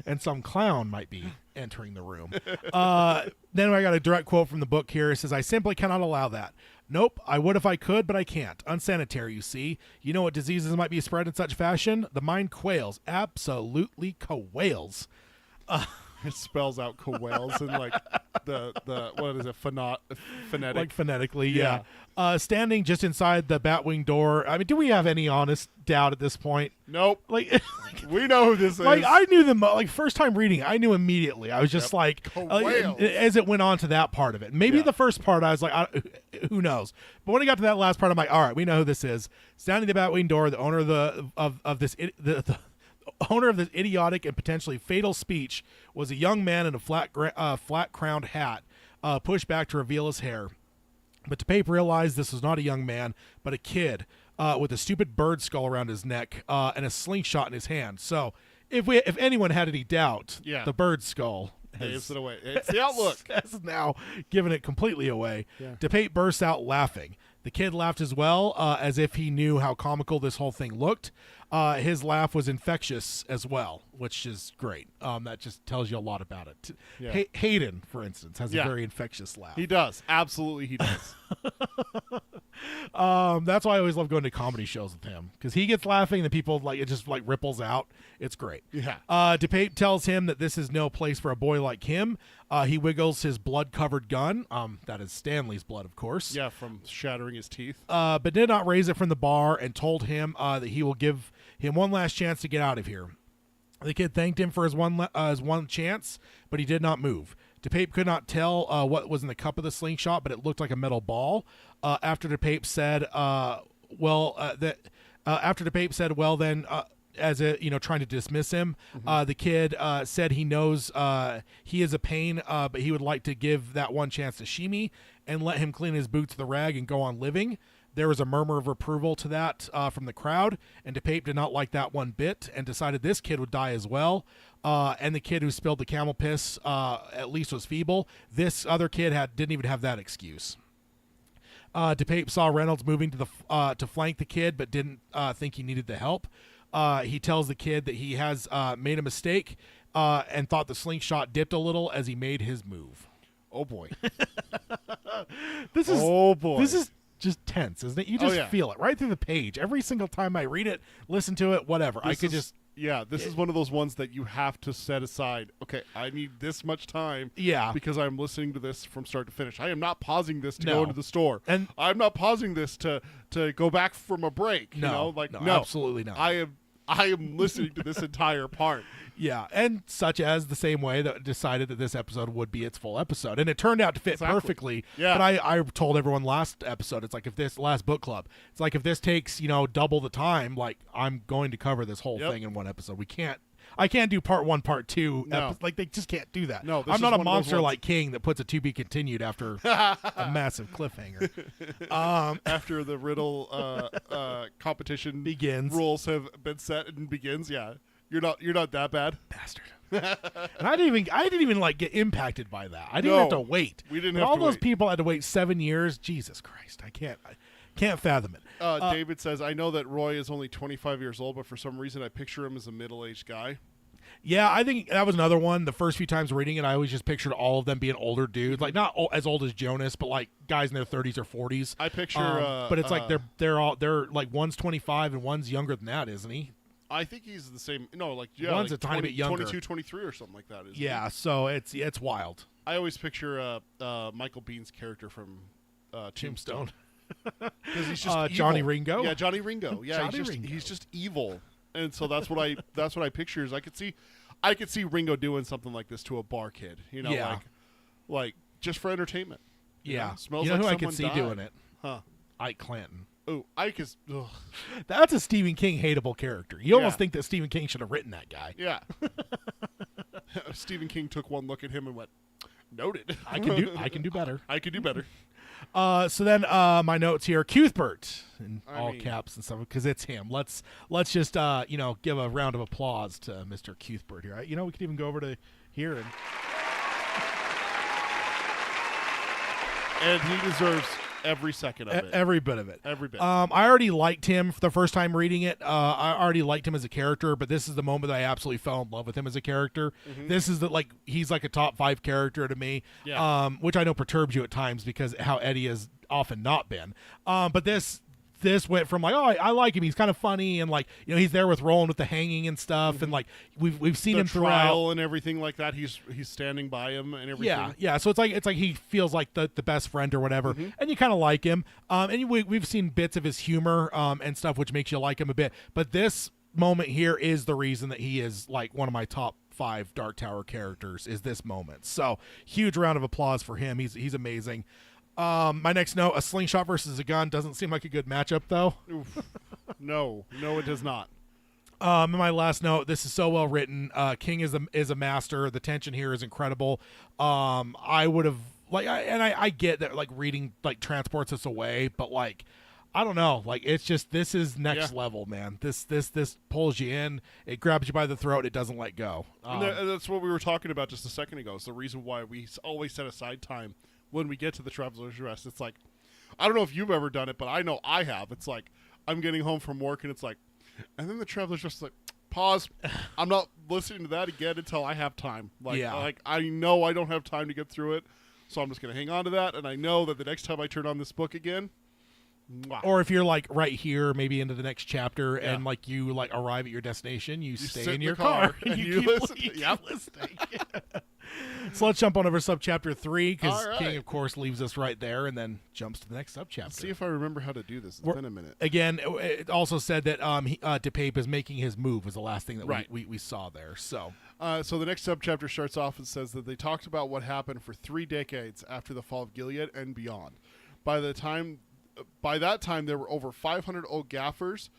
And some clown might be entering the room. Then I got a direct quote from the book here. It says, "I simply cannot allow that. Nope, I would if I could, but I can't. Unsanitary, you see. You know what diseases might be spread in such fashion? The mind quails. Absolutely quails." It spells out quails and like the what is it, phonetic? Like phonetically, yeah. Standing just inside the Batwing door. I mean, do we have any honest doubt at this point? Nope. Like, we know who this is. Like, I knew them. Like, first time reading, I knew immediately. I was just like, as it went on to that part of it. Maybe the first part, I was like, who knows? But when I got to that last part, I'm like, all right, we know who this is. Standing at the Batwing door, the owner of owner of this idiotic and potentially fatal speech was a young man in a flat-crowned hat, pushed back to reveal his hair. But DePape realized this was not a young man, but a kid with a stupid bird skull around his neck and a slingshot in his hand. So if anyone had any doubt, the bird skull gives it away. It's the outlook. Has now given it completely away. Yeah. DePape bursts out laughing. The kid laughed as well, as if he knew how comical this whole thing looked. His laugh was infectious as well, which is great. That just tells you a lot about it. Yeah. Hayden, for instance, has a very infectious laugh. He does. Absolutely, he does. That's why I always love going to comedy shows with him, because he gets laughing and the people, like, it just like ripples out. It's great. Yeah. DePape tells him that this is no place for a boy like him. He wiggles his blood-covered gun. That is Stanley's blood, of course. Yeah, from shattering his teeth. But did not raise it from the bar and told him that he will give him one last chance to get out of here. The kid thanked him for his one chance, but he did not move. DePape could not tell what was in the cup of the slingshot, but it looked like a metal ball. After DePape said, as a, trying to dismiss him, the kid said he knows he is a pain, but he would like to give that one chance to Sheemie and let him clean his boots with the rag and go on living. There was a murmur of approval to that from the crowd, and DePape did not like that one bit and decided this kid would die as well. And the kid who spilled the camel piss at least was feeble. This other kid didn't even have that excuse. DePape saw Reynolds moving to flank the kid, but didn't think he needed the help. He tells the kid that he has made a mistake and thought the slingshot dipped a little as he made his move. Oh boy. This is just tense, isn't it? You just feel it right through the page. Every single time I read it, listen to it, whatever. This is one of those ones that you have to set aside. Okay, I need this much time. Yeah. Because I'm listening to this from start to finish. I am not pausing this to go into the store. And I'm not pausing this to go back from a break. No, absolutely not. I am listening to this entire part. Yeah, and such as the same way that decided that this episode would be its full episode. And it turned out to fit perfectly. Yeah. But I told everyone last episode, it's like if this last book club, it's like if this takes, double the time, like I'm going to cover this whole thing in one episode. I can't do part one, part two. No. Like they just can't do that. No, I'm not a monster like King that puts a to be continued after a massive cliffhanger. After the riddle competition begins, rules have been set and begins. Yeah. You're not that bad, bastard. And I didn't even like get impacted by that. I didn't have to wait. We didn't but have all to those wait. people had to wait 7 years. Jesus Christ, I can't fathom it. David says, I know that Roy is only 25 years old, but for some reason I picture him as a middle-aged guy. Yeah, I think that was another one. The first few times reading it, I always just pictured all of them being older dudes, like not as old as Jonas, but like guys in their 30s or 40s. I picture, but it's like they're like one's 25 and one's younger than that, isn't he? I think he's the same. No, one's like a tiny bit younger, 22, 23 or something like that. Isn't yeah, he? So it's wild. I always picture Michael Bihn's character from Tombstone. Because he's just evil. Johnny Ringo. Yeah, Johnny Ringo. Yeah, Ringo. He's just evil, and so that's what I picture. Is I could see Ringo doing something like this to a bar kid. Like just for entertainment. Yeah, Smells you know like who I could someone see died. doing it? Huh? Ike Clanton. Oh, Ike is. Ugh. That's a Stephen King hateable character. You almost think that Stephen King should have written that guy. Yeah. Stephen King took one look at him and went, "Noted. I can do better. I could do better." So then my notes here, Cuthbert in all caps and stuff, because it's him. Let's just give a round of applause to Mr. Cuthbert here. We could even go over to here and he deserves every second of it. Every bit of it. Every bit. I already liked him the first time reading it. I already liked him as a character, but this is the moment that I absolutely fell in love with him as a character. Mm-hmm. This is he's like a top 5 character to me, which I know perturbs you at times because how Eddie has often not been. But this went from like, I like him. He's kind of funny, and like he's there with Roland with the hanging and stuff, and like we've seen him throughout trial and everything like that. He's standing by him and everything. Yeah. So it's like he feels like the best friend or whatever, and you kind of like him. And we've seen bits of his humor and stuff, which makes you like him a bit. But this moment here is the reason that he is like one of my top 5 Dark Tower characters. Is this moment? So huge round of applause for him. He's amazing. My next note, a slingshot versus a gun doesn't seem like a good matchup, though. Oof. No, it does not. My last note: this is so well written. King is a master. The tension here is incredible. I would have I get that like reading like transports us away, but like I don't know, like it's just this is next level, man. This pulls you in. It grabs you by the throat. It doesn't let go. And that's what we were talking about just a second ago. It's the reason why we always set aside time when we get to the Traveler's Rest. It's like, I don't know if you've ever done it, but I know I have. It's like I'm getting home from work and it's like, and then the Traveler's Rest is like, pause. I'm not listening to that again until I have time. Like I know I don't have time to get through it, so I'm just going to hang on to that. And I know that the next time I turn on this book again, or if you're like right here, maybe into the next chapter, and like you like arrive at your destination, you stay in your car and you keep listening. So let's jump on over subchapter 3 because King, of course, leaves us right there and then jumps to the next subchapter. Let's see if I remember how to do this. It's been a minute. Again, it also said that DePape is making his move was the last thing that we saw there. So the next subchapter starts off and says that they talked about what happened for 3 decades after the fall of Gilead and beyond. By that time, there were over 500 old gaffers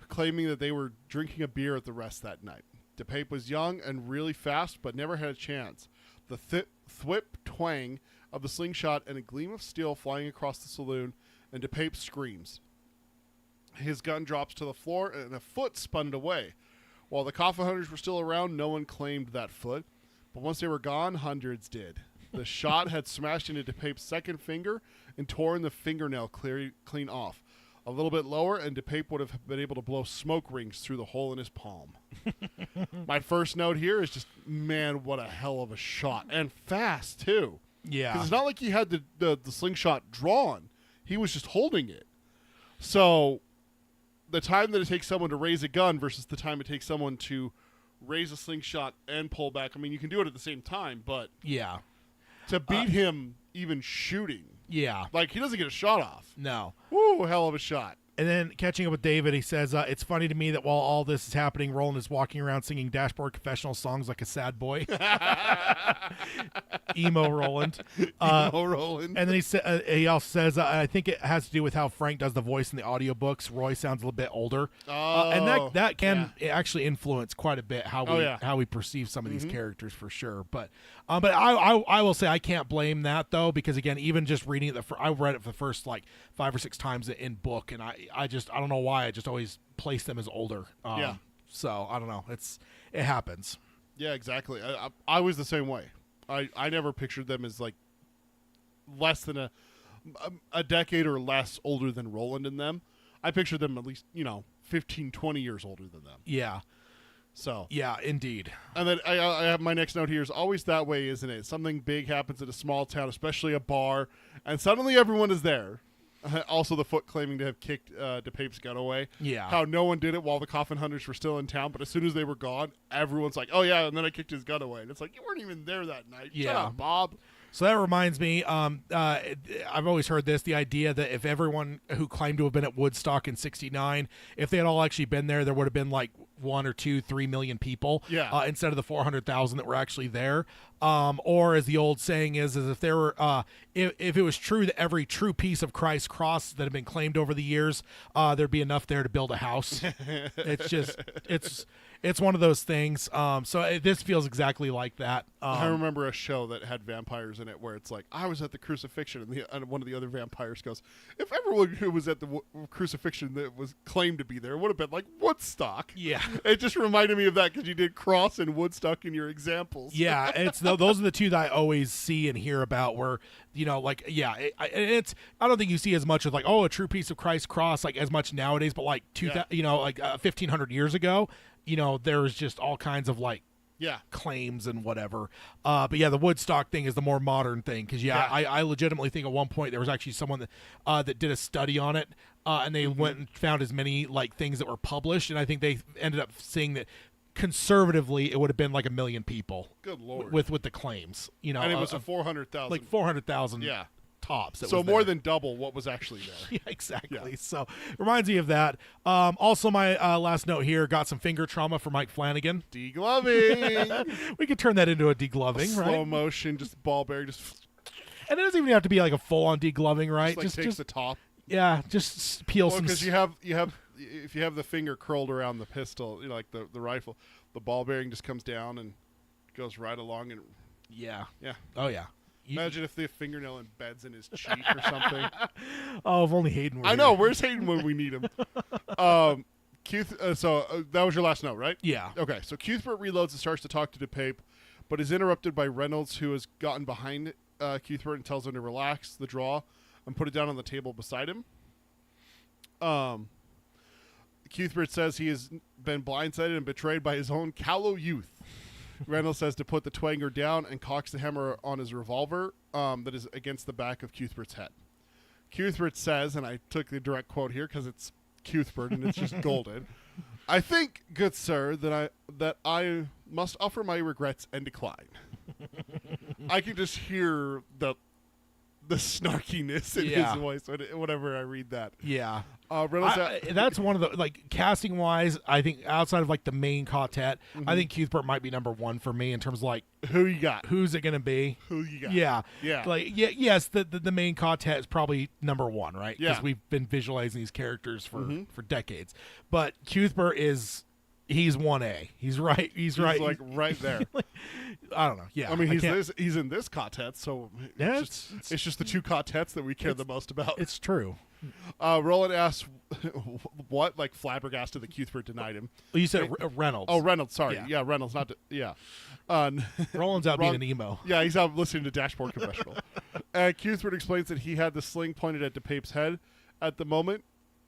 claiming that they were drinking a beer at the rest that night. DePape was young and really fast, but never had a chance. The thwip twang of the slingshot and a gleam of steel flying across the saloon, and DePape screams. His gun drops to the floor, and a foot spun it away. While the coffin hunters were still around, no one claimed that foot. But once they were gone, hundreds did. The shot had smashed into DePape's second finger and torn the fingernail clean off. A little bit lower, and DePape would have been able to blow smoke rings through the hole in his palm. My first note here is just, man, what a hell of a shot. And fast, too. Yeah. Because it's not like he had the slingshot drawn. He was just holding it. So the time that it takes someone to raise a gun versus the time it takes someone to raise a slingshot and pull back, I mean, you can do it at the same time, but yeah, to beat him even shooting. Yeah. Like, he doesn't get a shot off. No. Woo, hell of a shot. And then catching up with David, he says, it's funny to me that while all this is happening, Roland is walking around singing dashboard confessional songs like a sad boy. Emo Roland. Emo Roland. And then he also says, I think it has to do with how Frank does the voice in the audiobooks. Roy sounds a little bit older. And that can actually influence quite a bit how we perceive some of these characters for sure. But I will say I can't blame that, though, because, again, even just reading it, I read it for the first, 5 or 6 times in book, and I don't know why, I just always place them as older. So, I don't know. It happens. Yeah, exactly. I was the same way. I never pictured them as, less than a decade or less older than Roland and them. I pictured them at least, 15, 20 years older than them. Yeah. So. Yeah, indeed. And then I have my next note here is always that way, isn't it? Something big happens at a small town, especially a bar, and suddenly everyone is there. Also, the foot claiming to have kicked DePape's gun away. Yeah. How no one did it while the coffin hunters were still in town, but as soon as they were gone, everyone's like, oh, yeah, and then I kicked his gun away. And it's like, you weren't even there that night. Yeah. Shut up, Bob. So that reminds me, I've always heard the idea that if everyone who claimed to have been at Woodstock in '69, if they had all actually been there, there would have been 1 or 2, 3 million people instead of the 400,000 that were actually there. Or as the old saying is if there were, if it was true that every true piece of Christ's cross that had been claimed over the years, there'd be enough there to build a house. It's one of those things. So this feels exactly like that. I remember a show that had vampires in it where it's like, I was at the crucifixion, and one of the other vampires goes, if everyone who was at the crucifixion that was claimed to be there would have been like Woodstock. Yeah. It just reminded me of that because you did Cross and Woodstock in your examples. Yeah, those are the two that I always see and hear about where, I don't think you see as much of a true piece of Christ's cross as much nowadays, but 1,500 years ago, there was just all kinds of claims and whatever. But yeah, the Woodstock thing is the more modern thing because I legitimately think at one point there was actually someone that did a study on it, and they went and found as many things that were published, and I think they ended up seeing that conservatively it would have been 1 million people. Good Lord. With the claims, and it was 400,000. 400,000. Yeah. Tops. So more than double what was actually there. Yeah, exactly. Yeah. So reminds me of that. Also, my last note here, got some finger trauma for Mike Flanagan. Degloving. We could turn that into a degloving, right? Slow motion, just ball bearing, just. And it doesn't even have to be a full on degloving, right? Just takes the top. Yeah, just peel some. Because you have if you have the finger curled around the pistol, like the rifle, the ball bearing just comes down and goes right along and Yeah. yeah. Oh yeah. Imagine if the fingernail embeds in his cheek or something. Oh, if only Hayden were I know. here. Where's Hayden when we need him? Keith. That was your last note, right? Yeah. Okay. So Cuthbert reloads and starts to talk to DePape, but is interrupted by Reynolds, who has gotten behind Cuthbert and tells him to relax the draw and put it down on the table beside him. Cuthbert says he has been blindsided and betrayed by his own callow youth. Reynolds says to put the twanger down and cocks the hammer on his revolver that is against the back of Cuthbert's head. Cuthbert says, and I took the direct quote here because it's Cuthbert and it's just golden, "I think, good sir, that I must offer my regrets and decline." I can just hear the snarkiness in his voice whenever I read that. Yeah. Reynolds, that's one of the, like, casting wise, I think outside of like the main quartet, I think Cuthbert might be number one for me in terms of like who you got? who's it gonna be? Who you got? Yeah. Yeah. Like yes, the main quartet is probably number one, right? Yeah. Because we've been visualizing these characters for decades. But Cuthbert he's 1A. He's right. He's right. Like right there. I don't know. Yeah. I mean, he's in this quartet, so Yeah, it's just the two quartets that we care the most about. It's true. Roland asks, what? Like flabbergasted that Cuthbert denied him. Well, you said Reynolds. Oh, Reynolds. Sorry. Yeah. Yeah, Reynolds. Not. Roland's out being an emo. Yeah, he's out listening to Dashboard Confessional. Cuthbert explains that he had the sling pointed at DePape's head at the moment.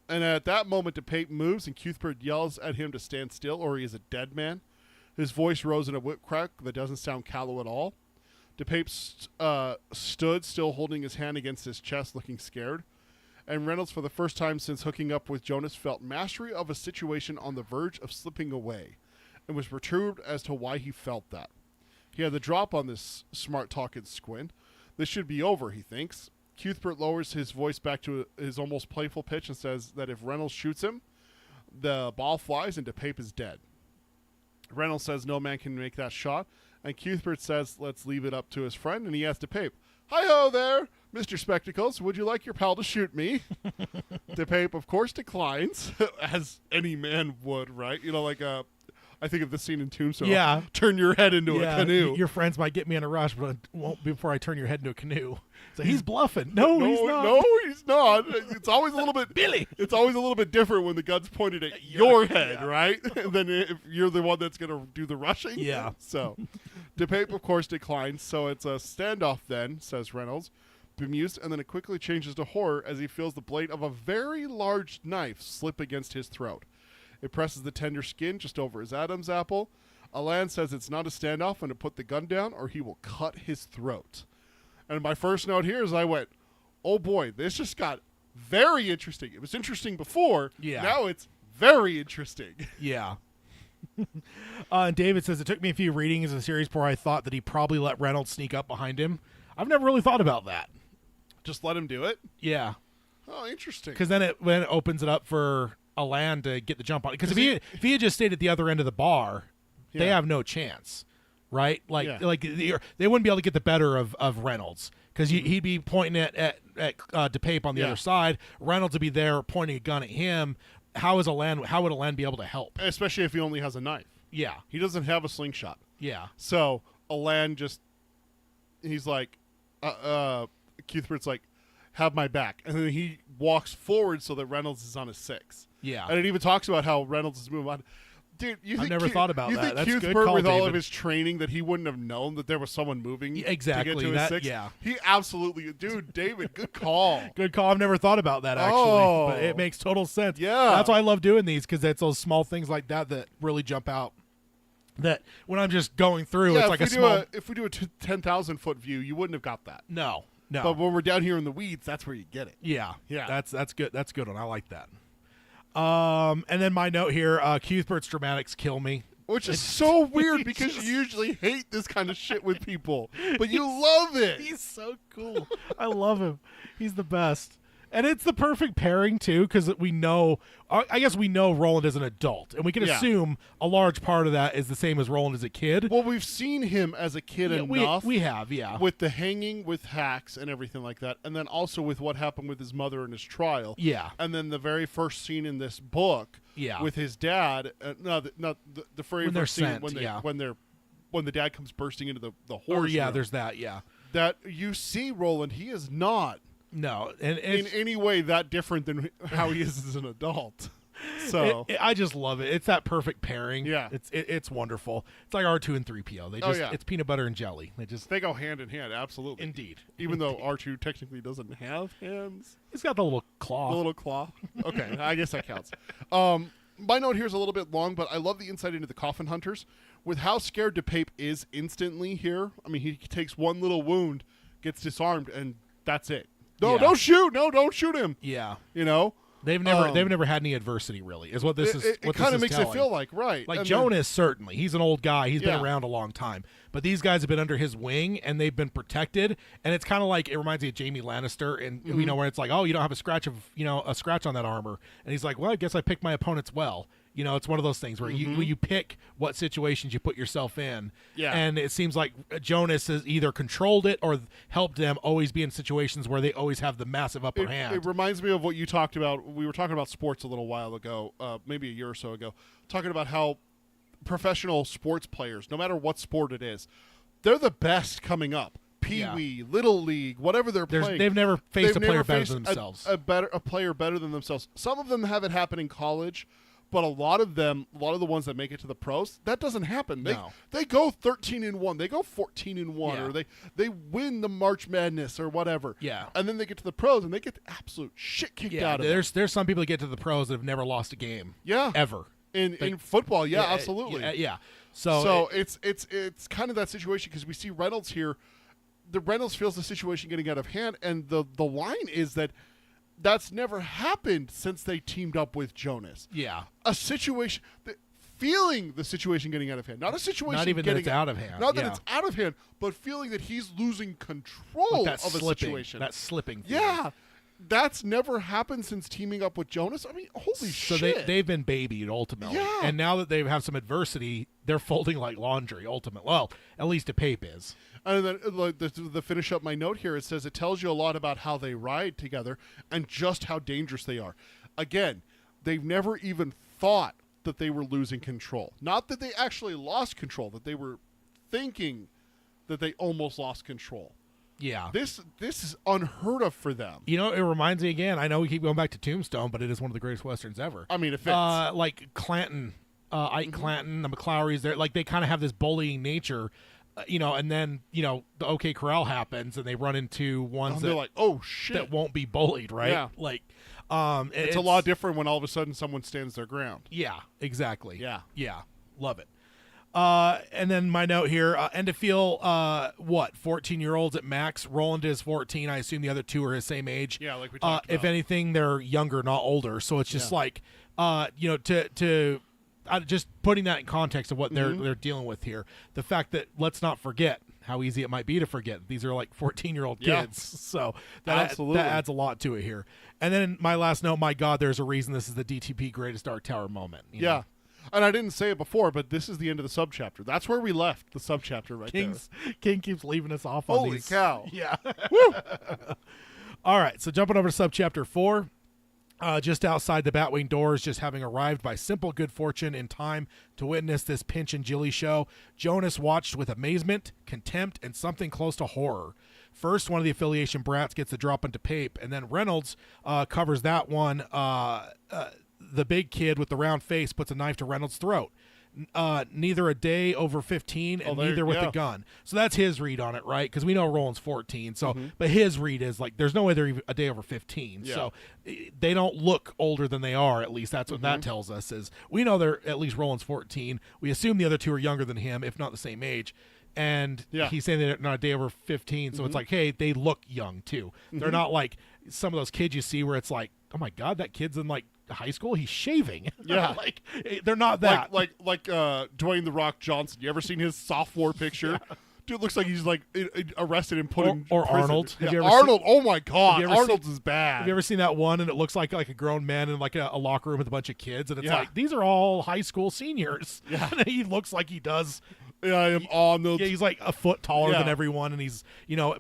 And at that moment, DePape moves, and Cuthbert yells at him to stand still, or he is a dead man. His voice rose in a whip crack that doesn't sound callow at all. DePape stood, still holding his hand against his chest, looking scared. And Reynolds, for the first time since hooking up with Jonas, felt mastery of a situation on the verge of slipping away, and was perturbed as to why he felt that. He had the drop on this smart-talking squint. This should be over, he thinks. Cuthbert lowers his voice back to his almost playful pitch and says that if Reynolds shoots him, the ball flies and DePape is dead. Reynolds says no man can make that shot, and Cuthbert says let's leave it up to his friend, and he asks DePape, "Hi-ho there, Mr. Spectacles, would you like your pal to shoot me?" DePape, of course, declines, as any man would, right? I think of the scene in Tombstone. Yeah. Turn your head into a canoe. Your friends might get me in a rush, but it won't be before I turn your head into a canoe. So he's bluffing. No, he's not. No, he's not. It's always a little bit Billy. It's always a little bit different when the gun's pointed at your head, right? Than if you're the one that's going to do the rushing. Yeah. So, DePape, of course, declines. So it's a standoff then, says Reynolds, bemused, and then it quickly changes to horror as he feels the blade of a very large knife slip against his throat. It presses the tender skin just over his Adam's apple. Alan says it's not a standoff and to put the gun down or he will cut his throat. And my first note here is I went, oh boy, this just got very interesting. It was interesting before. Yeah. Now it's very interesting. Yeah. And David says, it took me a few readings of the series before I thought that he probably let Reynolds sneak up behind him. I've never really thought about that. Just let him do it? Yeah. Oh, interesting. Because then it opens it up for Alan to get the jump on it. Because if he had just stayed at the other end of the bar, they have no chance, right? Like they wouldn't be able to get the better of Reynolds because he'd be pointing at DePape on the other side. Reynolds would be there pointing a gun at him. How would Alan be able to help? Especially if he only has a knife. Yeah. He doesn't have a slingshot. Yeah. So Alan he's like, Cuthbert's like, have my back. And then he walks forward so that Reynolds is on his 6. Yeah. And it even talks about how Reynolds is moving on. Dude, I've never thought about that. Think That's good Cuthbert, call, with all David. of his training, that he wouldn't have known that there was someone moving exactly. to get to his 6? Yeah. He absolutely... Dude, David, good call. Good call. I've never thought about that, actually. Oh. But it makes total sense. Yeah. That's why I love doing these, because it's those small things like that that really jump out. That when I'm just going through, it's like a small... If we do a 10,000-foot view, you wouldn't have got that. No. But when we're down here in the weeds, that's where you get it. Yeah. Yeah. That's good. That's a good one. I like that. And then my note here, Cuthbert's dramatics kill me. Which is so weird because you usually hate this kind of shit with people, but you love it. He's so cool. I love him. He's the best. And it's the perfect pairing, too, because we know, I guess we know Roland is an adult, and we can assume a large part of that is the same as Roland as a kid. Well, we've seen him as a kid enough. We have, yeah. With the hanging with hacks and everything like that, and then also with what happened with his mother and his trial. Yeah. And then the very first scene in this book with his dad, the very when they're first scene sent, when the dad comes bursting into the horse room, there's that, that you see Roland, he is not and in any way that different than how he is as an adult. So I just love it. It's that perfect pairing. Yeah, it's wonderful. It's like R2 and 3PO. They just it's peanut butter and jelly. They go hand in hand. Absolutely, indeed. Even though R2 technically doesn't have hands, he's got the little claw. The little claw. Okay, I guess that counts. My note here is a little bit long, but I love the insight into the coffin hunters with how scared DePape is instantly here. I mean, he takes one little wound, gets disarmed, and that's it. No, don't shoot. No, don't shoot him. Yeah. You know? They've never had any adversity, really, is what this is. It kind of makes it feel like, right. Like Jonas, certainly. He's an old guy. He's been around a long time. But these guys have been under his wing, and they've been protected. And it's kind of like, it reminds me of Jaime Lannister, and you know, where it's like, oh, you don't have a scratch on that armor. And he's like, well, I guess I picked my opponents well. You know, it's one of those things where you pick what situations you put yourself in. Yeah. And it seems like Jonas has either controlled it or helped them always be in situations where they always have the massive upper hand. It reminds me of what you talked about. We were talking about sports a little while ago, maybe a year or so ago, talking about how professional sports players, no matter what sport it is, they're the best coming up. Pee-wee, Little League, whatever they're playing. They've never faced a player better than themselves. A player better than themselves. Some of them have it happen in college, but a lot of the ones that make it to the pros, that doesn't happen. They go 13-1, they go 14-1, or they win the March Madness or whatever. Yeah. And then they get to the pros and they get the absolute shit kicked out of them. There's some people that get to the pros that have never lost a game. Yeah. Ever. In football, absolutely. Yeah. So it's kind of that situation because we see Reynolds here. The Reynolds feels the situation getting out of hand, and the line is that's never happened since they teamed up with Jonas. Yeah. A situation, feeling the situation getting out of hand. Not a situation not even getting that it's out of hand. Not that it's out of hand, but feeling that he's losing control of a situation. That slipping thing. Yeah. That's never happened since teaming up with Jonas. I mean, holy shit. So they've been babied, ultimately. Yeah. And now that they have some adversity, they're folding like laundry, ultimately. Well, at least DePape is. And then the finish up my note here, it says it tells you a lot about how they ride together and just how dangerous they are. Again, they've never even thought that they were losing control. Not that they actually lost control, that they were thinking that they almost lost control. Yeah. This is unheard of for them. You know, it reminds me again, I know we keep going back to Tombstone, but it is one of the greatest Westerns ever. I mean, it fits. Like Clanton, Ike Clanton, the McClowrys, like they kind of have this bullying nature. And then, the OK Corral happens and they run into ones that, they're like, oh, shit. that won't be bullied, right? Yeah. Like, it's a lot different when all of a sudden someone stands their ground. Yeah, exactly. Yeah. Yeah. Love it. And then my note here, and to feel, 14-year-olds at max. Roland is 14. I assume the other two are his same age. Yeah, like we talked about. If anything, they're younger, not older. So it's just like, just putting that in context of what they're dealing with here. The fact that, let's not forget how easy it might be to forget. These are like 14-year-old kids. So that adds a lot to it here. And then my last note, my God, there's a reason this is the DTP Greatest Dark Tower moment. You know? And I didn't say it before, but this is the end of the subchapter. That's where we left the subchapter there. King keeps leaving us off on these. Holy cow. Yeah. Woo! All right, so jumping over to subchapter 4. Just outside the Batwing doors, just having arrived by simple good fortune in time to witness this Pinch and Jilly show, Jonas watched with amazement, contempt, and something close to horror. First, one of the affiliation brats gets the drop into Pape, and then Reynolds covers that one. The big kid with the round face puts a knife to Reynolds' throat. Neither a day over 15 and neither with the gun. So that's his read on it, right? Because we know Roland's 14. So, but his read is like, there's no way they're a day over 15. Yeah. So they don't look older than they are. At least that's what that tells us. Is we know they're at least Roland's 14. We assume the other two are younger than him, if not the same age. And he's saying they're not a day over 15. So it's like, hey, they look young too. They're not like some of those kids you see where it's like, oh my God, that kid's in like high school, he's shaving. Yeah. They're not that. Like Dwayne The Rock Johnson. You ever seen his sophomore picture? Dude looks like he's like arrested and put in or prison. Arnold. Have Yeah, you ever Arnold. Oh my God, you ever Arnold's is bad. Have you ever seen that one? And it looks like a grown man in like a locker room with a bunch of kids, and it's Yeah. like these are all high school seniors. Yeah. And he looks like he does. Yeah, I am Arnold. Yeah, he's like a foot taller Yeah. than everyone, and he's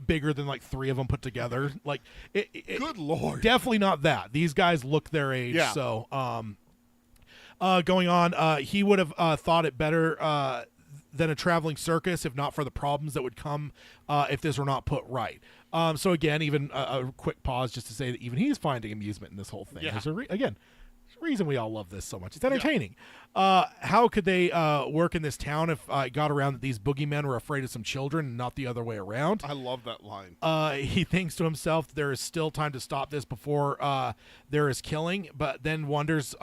bigger than like three of them put together. Like, Good Lord. definitely not that. These guys look their age. Yeah. So, going on, he would have thought it better than a traveling circus if not for the problems that would come if this were not put right. So again, even a quick pause just to say that even he's finding amusement in this whole thing. Yeah. There's there's a reason we all love this so much. It's entertaining. How could they work in this town if it got around that these boogeymen were afraid of some children and not the other way around? I love that line. He thinks to himself there is still time to stop this before there is killing, but then wonders,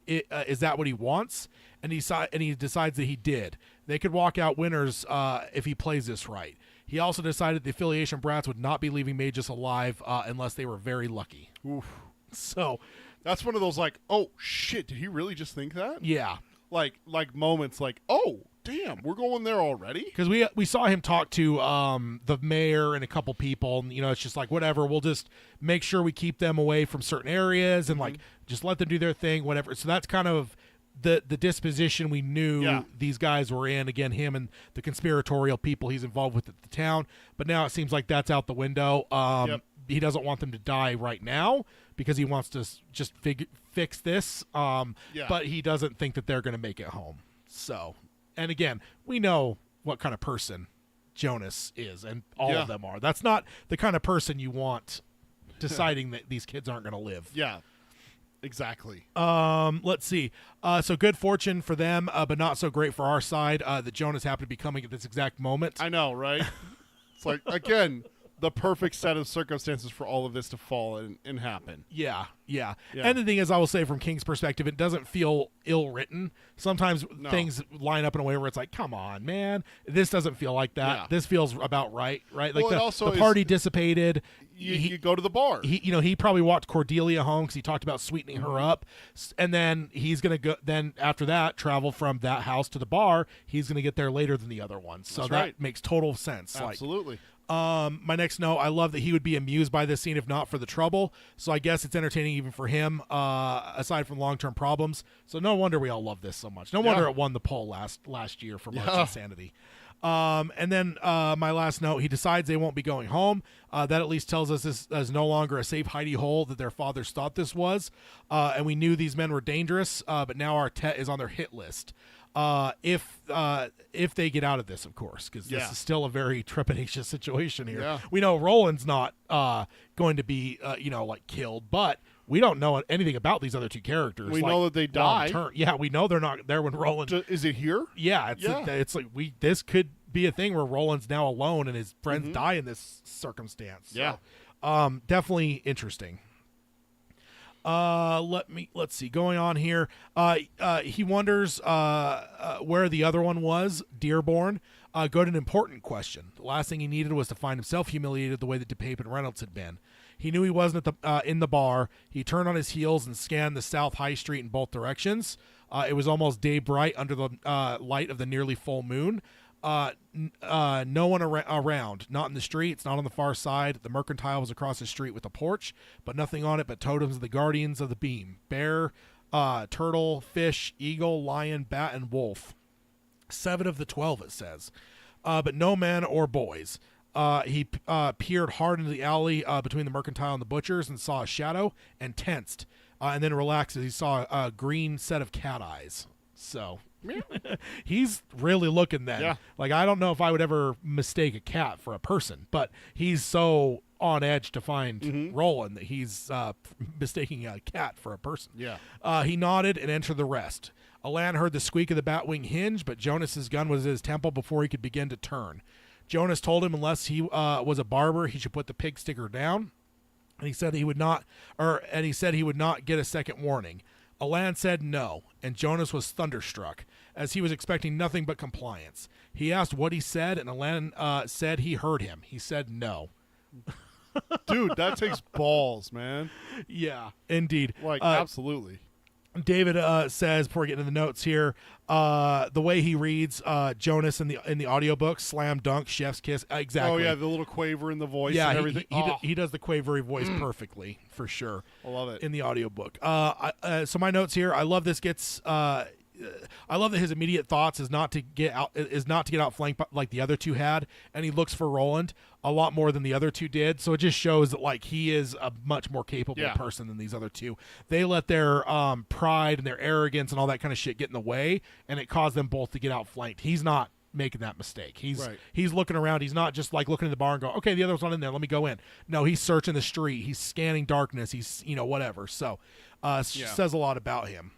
is that what he wants? And he decides that he did. They could walk out winners if he plays this right. He also decided the affiliation brats would not be leaving Magus alive unless they were very lucky. Oof. So, That's one of those like, oh shit, did he really just think that? yeah. Like moments like, oh damn, we're going there already? Because we saw him talk to the mayor and a couple people, and it's just like whatever. We'll just make sure we keep them away from certain areas and like just let them do their thing, whatever. So that's kind of the disposition we knew these guys were in. Again, him and the conspiratorial people he's involved with at the town. But now it seems like that's out the window. He doesn't want them to die right now because he wants to just fix this. But he doesn't think that they're going to make it home. So, and again, we know what kind of person Jonas is, and all of them are. That's not the kind of person you want deciding that these kids aren't going to live. Yeah. Exactly. Let's see. So good fortune for them, but not so great for our side that Jonas happened to be coming at this exact moment. I know, right? It's like, again, the perfect set of circumstances for all of this to fall and happen. Yeah. And the thing is, I will say from King's perspective, it doesn't feel ill-written. Sometimes things line up in a way where it's like, come on, man. This doesn't feel like that. Yeah. This feels about right? Like Well, the party dissipated. You go to the bar. He probably walked Cordelia home because he talked about sweetening her up, and then he's gonna go. Then after that, travel from that house to the bar. He's gonna get there later than the other one. So That's that right. makes total sense. Absolutely. My next note, I love that he would be amused by this scene if not for the trouble. So I guess it's entertaining even for him, aside from long-term problems. So no wonder we all love this so much. No wonder it won the poll last year for March Insanity. And then my last note, he decides they won't be going home. That at least tells us this is no longer a safe hidey hole that their fathers thought this was. And we knew these men were dangerous, but now Artette is on their hit list. If they get out of this, of course, because this is still a very trepidatious situation here. Yeah. We know Roland's not going to be, like killed, but we don't know anything about these other two characters. We know that they die. Yeah, we know they're not there when Roland. Is it here? Yeah, it's like this could be a thing where Roland's now alone and his friends die in this circumstance. So, definitely interesting. Let's see. Going on here, he wonders where the other one was, Dearborn. Got an important question. The last thing he needed was to find himself humiliated the way that DePape and Reynolds had been. He knew he wasn't in the bar. He turned on his heels and scanned the South High Street in both directions. It was almost day bright under the light of the nearly full moon. No one around, not in the streets, not on the far side. The Mercantile was across the street with a porch, but nothing on it but totems of the guardians of the beam: bear, turtle, fish, eagle, lion, bat, and wolf. 7 of the 12, it says, but no men or boys. He peered hard into the alley between the Mercantile and the butchers and saw a shadow and tensed, and then relaxed as he saw a green set of cat eyes. So he's really looking then. Yeah. Like, I don't know if I would ever mistake a cat for a person, but he's so on edge to find Roland that he's mistaking a cat for a person. Yeah. He nodded and entered the rest. Alan heard the squeak of the Batwing hinge, but Jonas's gun was at his temple before he could begin to turn. Jonas told him unless he was a barber, he should put the pig sticker down. And he said he would not get a second warning. Alan said no, and Jonas was thunderstruck, as he was expecting nothing but compliance. He asked what he said, and Alan said he heard him. He said no. Dude, that takes balls, man. Yeah, indeed. Like, absolutely. David says, before we get into the notes here, the way he reads Jonas in the audiobook, slam dunk, chef's kiss. Exactly. Oh, yeah, the little quaver in the voice yeah, and everything. He does the quavery voice perfectly, for sure. I love it. In the audiobook. So my notes here, I love this gets... I love that his immediate thoughts is not to get outflanked like the other two had, and he looks for Roland a lot more than the other two did. So it just shows that like he is a much more capable person than these other two. They let their pride and their arrogance and all that kind of shit get in the way, and it caused them both to get outflanked. He's not making that mistake. He's looking around. He's not just like looking in the bar and going, okay, the other one's not in there, let me go in. No, he's searching the street. He's scanning darkness. He's whatever. So says a lot about him.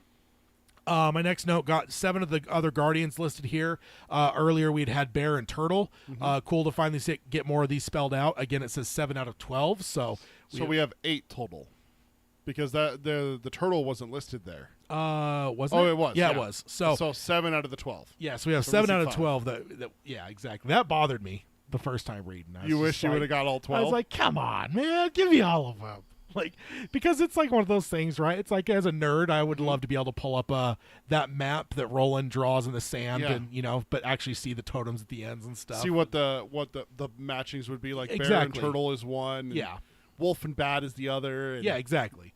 My next note, got 7 of the other Guardians listed here. Earlier we'd had Bear and Turtle. Cool to finally get more of these spelled out. Again, it says 7 out of 12. So we have 8 total, because the Turtle wasn't listed there. Wasn't it? Oh, it was. Yeah, it was. So 7 out of the 12. Yeah, so we have 7 out of 12. That yeah, exactly. That bothered me the first time reading. You wish you would have got all 12? I was like, come on, man, give me all of them. Like, because it's like one of those things, right? It's like, as a nerd, I would love to be able to pull up that map that Roland draws in the sand, and but actually see the totems at the ends and stuff. See what the matchings would be like. Exactly. Bear and Turtle is one. Yeah. Wolf and Bat is the other. And yeah, exactly.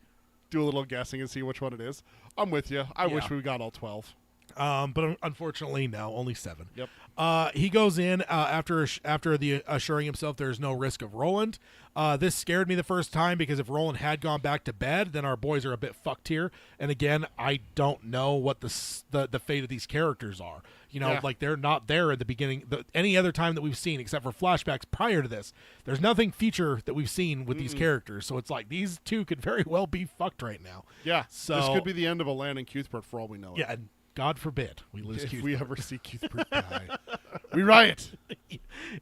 Do a little guessing and see which one it is. I'm with you. I wish we got all 12. But unfortunately, no, only 7. Yep. He goes in after the assuring himself there's no risk of Roland. This scared me the first time, because if Roland had gone back to bed, then our boys are a bit fucked here. And again, I don't know what the fate of these characters are. Like they're not there at the beginning. Any other time that we've seen, except for flashbacks prior to this, there's nothing feature that we've seen with these characters. So it's like these two could very well be fucked right now. Yeah. So this could be the end of Alan and Cuthbert for all we know. Yeah. And God forbid we lose if Cuthbert. we ever see Cuthbert die, we riot.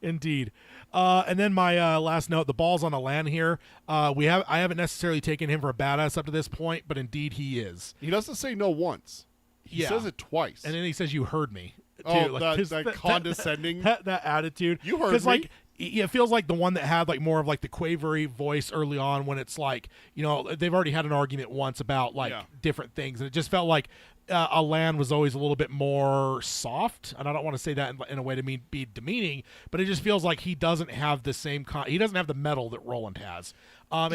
Indeed. And then my last note, the ball's on Alan here. I haven't necessarily taken him for a badass up to this point, but indeed he is. He doesn't say no once. He says it twice. And then he says, "You heard me." Oh, like, that condescending. That attitude. You heard me. Like, it feels like the one that had like more of like the quavery voice early on, when it's like, they've already had an argument once about like different things, and it just felt like Alan was always a little bit more soft, and I don't want to say that in a way to be demeaning, but it just feels like he doesn't have the same he doesn't have the metal that Roland has. And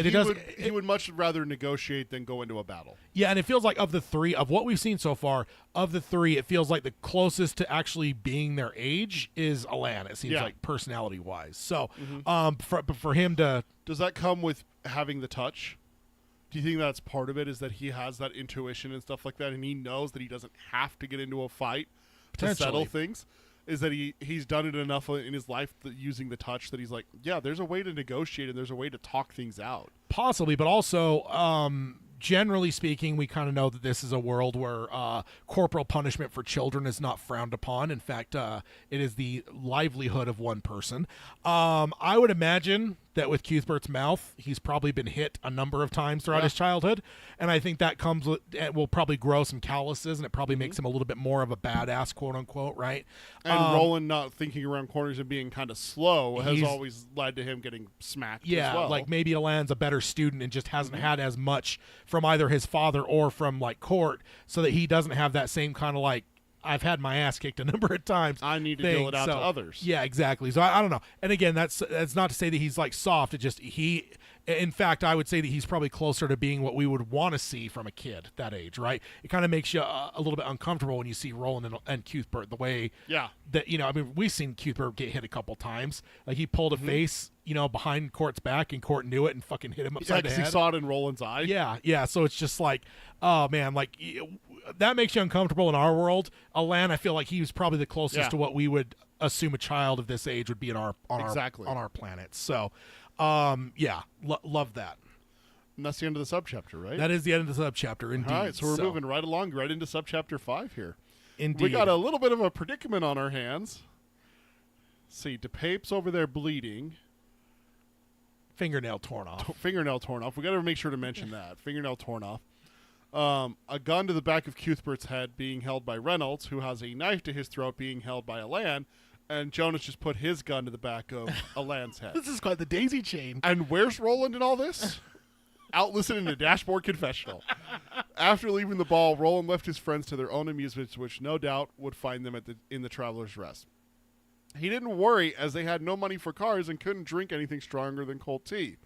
he would much rather negotiate than go into a battle. Yeah, and it feels like of the 3, of what we've seen so far, of the 3, it feels like the closest to actually being their age is Alan. It seems like personality wise. So, for him to, does that come with having the touch? Do you think that's part of it? Is that he has that intuition and stuff like that, and he knows that he doesn't have to get into a fight to settle things? Is that he's done it enough in his life using the touch that he's like, yeah, there's a way to negotiate and there's a way to talk things out. Possibly, but also, generally speaking, we kind of know that this is a world where corporal punishment for children is not frowned upon. In fact, it is the livelihood of one person. I would imagine that with Cuthbert's mouth, he's probably been hit a number of times throughout his childhood, and I think that will probably grow some calluses, and it probably makes him a little bit more of a badass, quote unquote, right? And Roland not thinking around corners and being kind of slow has always led to him getting smacked. Yeah, as well. Like maybe Alan's a better student and just hasn't had as much from either his father or from like Court, so that he doesn't have that same kind of like, I've had my ass kicked a number of times. I need to deal it out to others. Yeah, exactly. So I don't know. And again, that's not to say that he's like soft. It just in fact, I would say that he's probably closer to being what we would want to see from a kid that age, right? It kind of makes you a little bit uncomfortable when you see Roland and Cuthbert, the way that, I mean, we've seen Cuthbert get hit a couple times. Like he pulled a face, behind Court's back, and Court knew it and fucking hit him upside the head. He saw it in Roland's eye. Yeah. So it's just like, oh man, like that makes you uncomfortable in our world. Alan, I feel like he was probably the closest to what we would assume a child of this age would be on our planet. So, love that. And that's the end of the subchapter, right? That is the end of the subchapter, indeed. All right, so we're moving right along, right into subchapter 5 here. Indeed. We got a little bit of a predicament on our hands. Let's see, DePape's over there bleeding. Fingernail torn off. Fingernail torn off. We got to make sure to mention that. Fingernail torn off. A gun to the back of Cuthbert's head being held by Reynolds, who has a knife to his throat being held by Alan, and Jonas just put his gun to the back of Alan's head. This is called the daisy chain. And where's Roland in all this? out listening to Dashboard Confessional. After leaving the ball, Roland left his friends to their own amusements, which no doubt would find them in the Traveler's Rest. He didn't worry, as they had no money for cars and couldn't drink anything stronger than cold tea.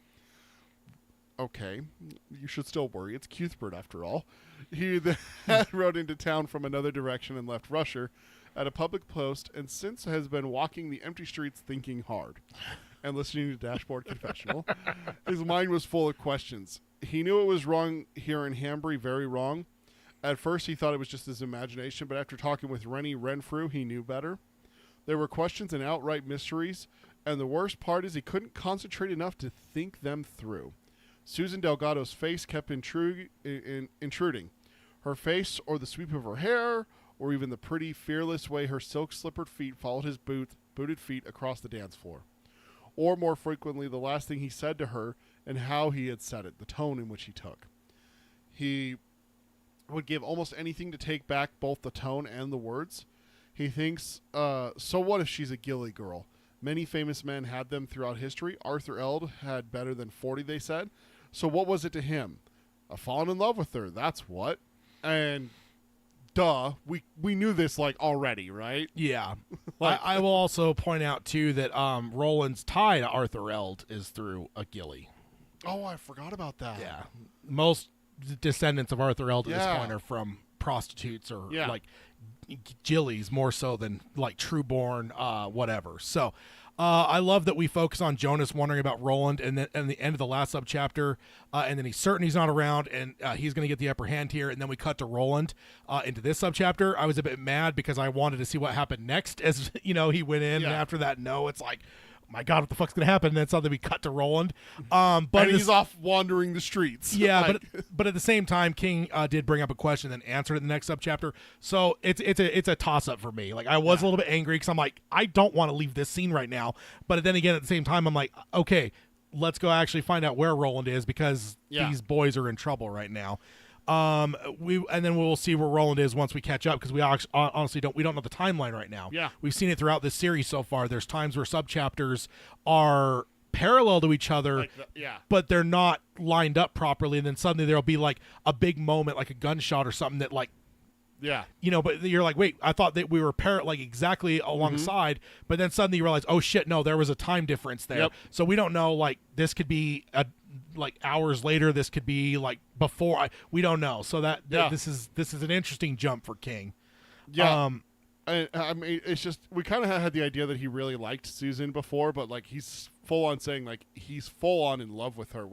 Okay, you should still worry. It's Cuthbert, after all. He then rode into town from another direction and left Rusher at a public post, and since has been walking the empty streets thinking hard and listening to Dashboard Confessional. His mind was full of questions. He knew it was wrong here in Hambury, very wrong. At first, he thought it was just his imagination, but after talking with Rennie Renfrew, he knew better. There were questions and outright mysteries, and the worst part is he couldn't concentrate enough to think them through. Susan Delgado's face kept intruding. Her face, or the sweep of her hair, or even the pretty, fearless way her silk-slippered feet followed his booted feet across the dance floor. Or, more frequently, the last thing he said to her and how he had said it, the tone in which he took. He would give almost anything to take back both the tone and the words. He thinks, so what if she's a Gilly girl? Many famous men had them throughout history. Arthur Eld had better than 40, they said. So what was it to him? I've fallen in love with her, that's what. And duh, we knew this like already, right? Yeah. Like, I will also point out too that Roland's tie to Arthur Eld is through a Gilly. oh, I forgot about that. Yeah. Most descendants of Arthur Eld at this Yeah. point are from prostitutes or Yeah. like Gillies more so than like true-born whatever. So I love that we focus on Jonas wondering about Roland, and then at the end of the last subchapter, and then he's certain he's not around, and he's going to get the upper hand here, and then we cut to Roland into this subchapter. I was a bit mad because I wanted to see what happened next as, you know, he went in, and after that, it's like, my God, what the fuck's going to happen? And then suddenly we cut to Roland. But and he's off wandering the streets. Yeah, like, but at the same time, King did bring up a question and then answered it in the next subchapter. So it's a toss up for me. Like I was a little bit angry because I'm like, I don't want to leave this scene right now. But then again, at the same time, I'm like, okay, let's go actually find out where Roland is because these boys are in trouble right now. And then we'll see where Roland is once we catch up because we honestly don't know the timeline right now. Yeah, we've seen it throughout this series so far. There's times where subchapters are parallel to each other, but they're not lined up properly, and then suddenly there'll be like a big moment, like a gunshot or something that like. Yeah. You know, but you're like, wait, I thought that we were like exactly alongside, but then suddenly you realize, oh shit, no, there was a time difference there. So we don't know, like this could be like hours later, this could be like before. We don't know. So this is an interesting jump for King. Yeah. I mean, it's just we kind of had the idea that he really liked Susan before, but like he's full on saying like he's full on in love with her,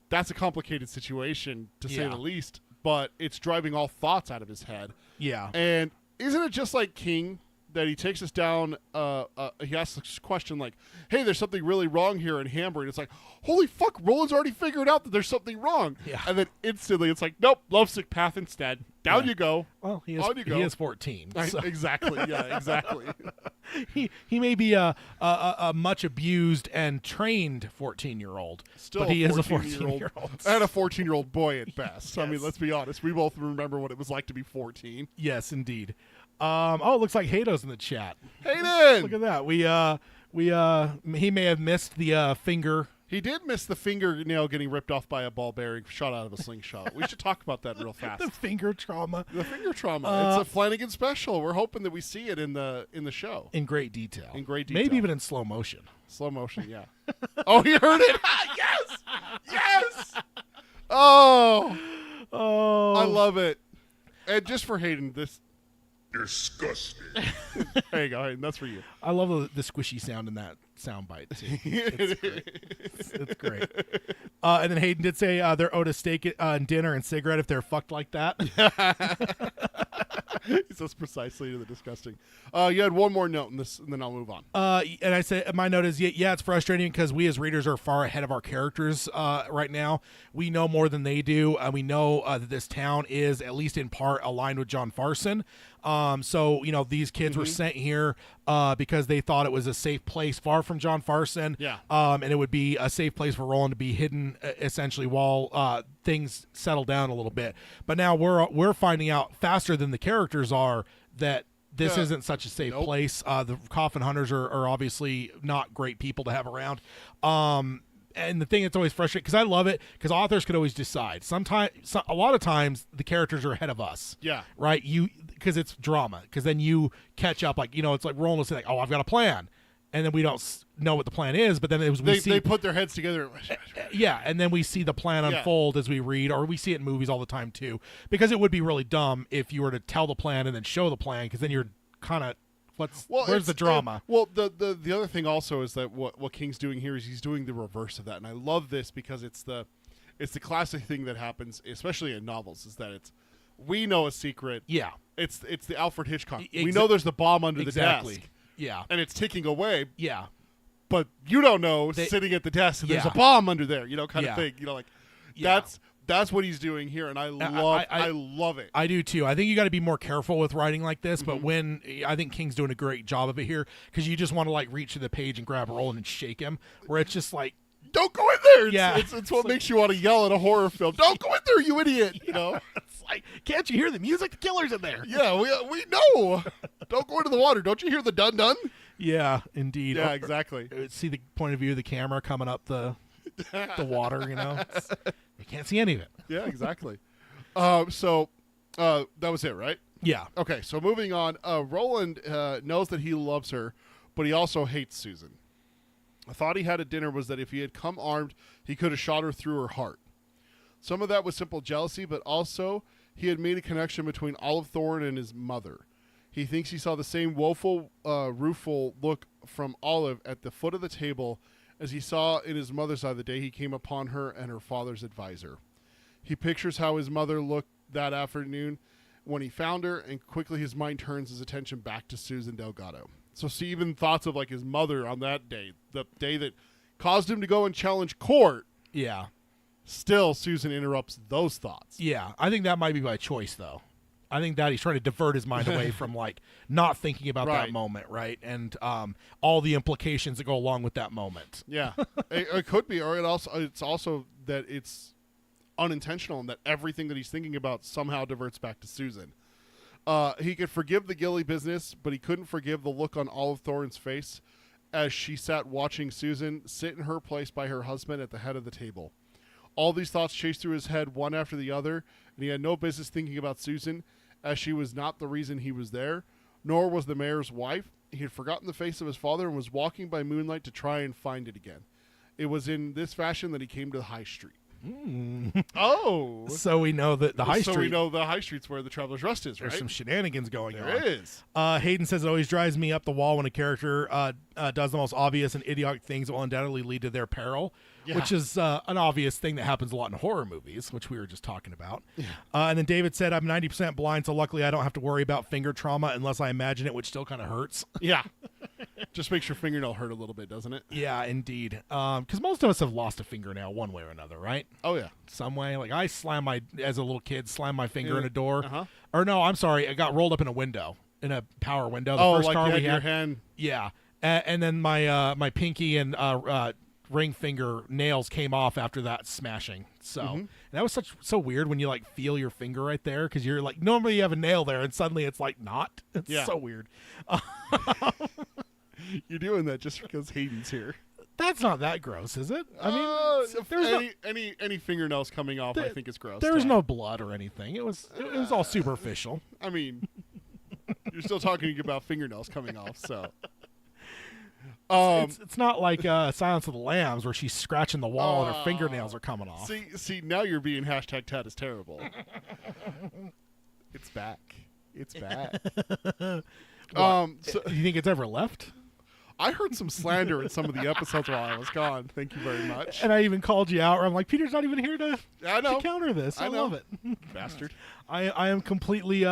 that's a complicated situation to say the least. But it's driving all thoughts out of his head. Yeah. And isn't it just like King that he takes us down, he asks this question like, hey, there's something really wrong here in Hambury. And it's like, holy fuck, Roland's already figured out that there's something wrong. Yeah. And then instantly it's like, nope, lovesick path instead. Down you go. Well, he is 14. So. Exactly. Yeah, exactly. he may be a much abused and trained 14-year-old, but he is a 14-year-old. And a 14-year-old boy at best. Yes. I mean, let's be honest. We both remember what it was like to be 14. Yes, indeed. It looks like Hado's in the chat. Hayden! Look at that. He may have missed the finger. He did miss the fingernail getting ripped off by a ball bearing shot out of a slingshot. We should talk about that real fast. The finger trauma. The finger trauma. It's a Flanagan special. We're hoping that we see it in the show. In great detail. Maybe even in slow motion. Slow motion, yeah. Oh, he heard it. Yes! Yes! Oh, I love it. And just for Hayden, this... Disgusting. There you go, Hayden. That's for you. I love the squishy sound in that soundbite too. It's great. It's great. And then Hayden did say they're owed a steak and dinner and cigarette if they're fucked like that. He says precisely to the disgusting. You had one more note in this, and then I'll move on. And I said my note is it's frustrating because we as readers are far ahead of our characters right now. We know more than they do. We know that this town is at least in part aligned with John Farson. So these kids were sent here because they thought it was a safe place far from John Farson. Yeah. And it would be a safe place for Roland to be hidden essentially while things settle down a little bit. But now we're finding out faster than the characters are that this isn't such a safe place. The coffin hunters are obviously not great people to have around. And the thing that's always frustrating, because I love it, because authors could always decide. A lot of times, the characters are ahead of us. Yeah. Right? Because it's drama. Because then you catch up, like, it's like Roland will say, like, oh, I've got a plan. And then we don't know what the plan is, but then they put their heads together. Yeah, and then we see the plan unfold as we read, or we see it in movies all the time, too. Because it would be really dumb if you were to tell the plan and then show the plan, because then you're kind of... where's the drama? The other thing also is that what King's doing here is he's doing the reverse of that, and I love this because it's the classic thing that happens, especially in novels, is that we know a secret. Yeah, it's the Alfred Hitchcock. We know there's the bomb under the desk. Yeah, and it's ticking away. Yeah, but you don't know sitting at the desk and there's a bomb under there. Kind of thing. That's what he's doing here, and I love it. I do too. I think you got to be more careful with writing like this, but I think King's doing a great job of it here, because you just want to like reach to the page and grab Roland and shake him, where it's just like, don't go in there. It's what makes you want to yell at a horror film. Don't go in there, you idiot. It's like, can't you hear the music? The killer's in there. Yeah, we know. Don't go into the water. Don't you hear the dun dun? Yeah, indeed. Yeah, exactly. See the point of view of the camera coming up the water. You can't see any of it. Yeah, exactly. So that was it, right? Yeah. Okay, so moving on. Roland knows that he loves her, but he also hates Susan. A thought he had at dinner was that if he had come armed, he could have shot her through her heart. Some of that was simple jealousy, but also he had made a connection between Olive Thorne and his mother. He thinks he saw the same woeful, rueful look from Olive at the foot of the table as he saw in his mother's eye the day he came upon her and her father's advisor. He pictures how his mother looked that afternoon when he found her, and quickly his mind turns his attention back to Susan Delgado. So see, even thoughts of like his mother on that day, the day that caused him to go and challenge court. Yeah. Still, Susan interrupts those thoughts. Yeah, I think that might be by choice, though. I think that he's trying to divert his mind away from like not thinking about that moment, right? And all the implications that go along with that moment. Yeah, it could be, or it's also that it's unintentional and that everything that he's thinking about somehow diverts back to Susan. He could forgive the Gilly business, but he couldn't forgive the look on Olive Thorne's face as she sat watching Susan sit in her place by her husband at the head of the table. All these thoughts chased through his head one after the other, and he had no business thinking about Susan, as she was not the reason he was there, nor was the mayor's wife. He had forgotten the face of his father and was walking by moonlight to try and find it again. It was in this fashion that he came to the High Street. Oh, so we know that the High Street. So we know the High Street's where the Traveller's Rest is, right? There's some shenanigans going on. There is. Hayden says it always drives me up the wall when a character does the most obvious and idiotic things that will undoubtedly lead to their peril, which is an obvious thing that happens a lot in horror movies, which we were just talking about. Yeah. And then David said, I'm 90% blind, so luckily I don't have to worry about finger trauma unless I imagine it, which still kind of hurts. Yeah. Just makes your fingernail hurt a little bit, doesn't it? Yeah, indeed. Because most of us have lost a fingernail one way or another, right? Oh, yeah. Some way. Like I as a little kid, slammed my finger in a door. Uh-huh. Or no, I'm sorry, I got rolled up in a window, in a power window. The first like car you had we had. your hand. Yeah. And then my pinky and ring finger nails came off after that smashing. So and that was so weird when you like feel your finger right there, because you're like, normally you have a nail there and suddenly it's like not. It's so weird. You're doing that just because Hayden's here. That's not that gross, is it? I mean, there's any fingernails coming off, I think it's gross. There was no blood or anything. It was all superficial. I mean, you're still talking about fingernails coming off, so. It's not like Silence of the Lambs where she's scratching the wall and her fingernails are coming off. See, now you're being #Tat is terrible. It's back. It's back. Do you think it's ever left? I heard some slander in some of the episodes while I was gone. Thank you very much. And I even called you out. I'm like, Peter's not even here to counter this. I love it. Bastard. I am completely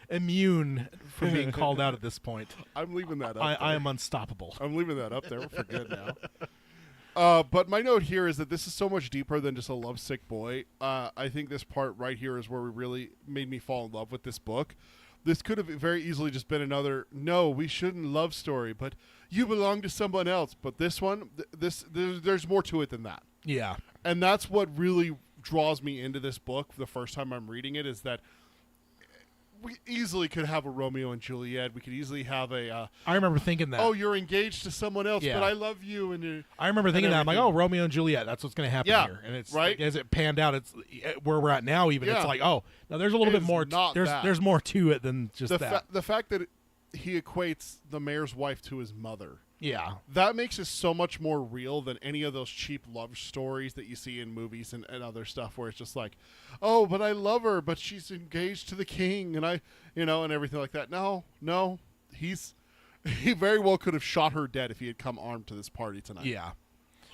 immune from being called out at this point. I'm leaving that up. I am unstoppable. I'm leaving that up there for good now. But my note here is that this is so much deeper than just a lovesick boy. I think this part right here is where we really made me fall in love with this book. This could have very easily just been another, no, we shouldn't love story, but you belong to someone else. But this one, there's more to it than that. Yeah. And that's what really draws me into this book the first time I'm reading it, is that we easily could have a Romeo and Juliet. We could easily have a. I remember thinking that. Oh, you're engaged to someone else, Yeah. but I love you, and I remember thinking that. I'm like, everything. oh, Romeo and Juliet. That's what's going to happen Yeah, here. And it's right? as it panned out, it's where we're at now. Even Yeah. it's like, oh, now there's a little It bit is more. not that. There's more to it than just that. the fact that he equates the mayor's wife to his mother. Yeah. That makes it so much more real than any of those cheap love stories that you see in movies and other stuff where it's just like, oh, but I love her, but she's engaged to the king, and and everything like that. No, he very well could have shot her dead if he had come armed to this party tonight. Yeah.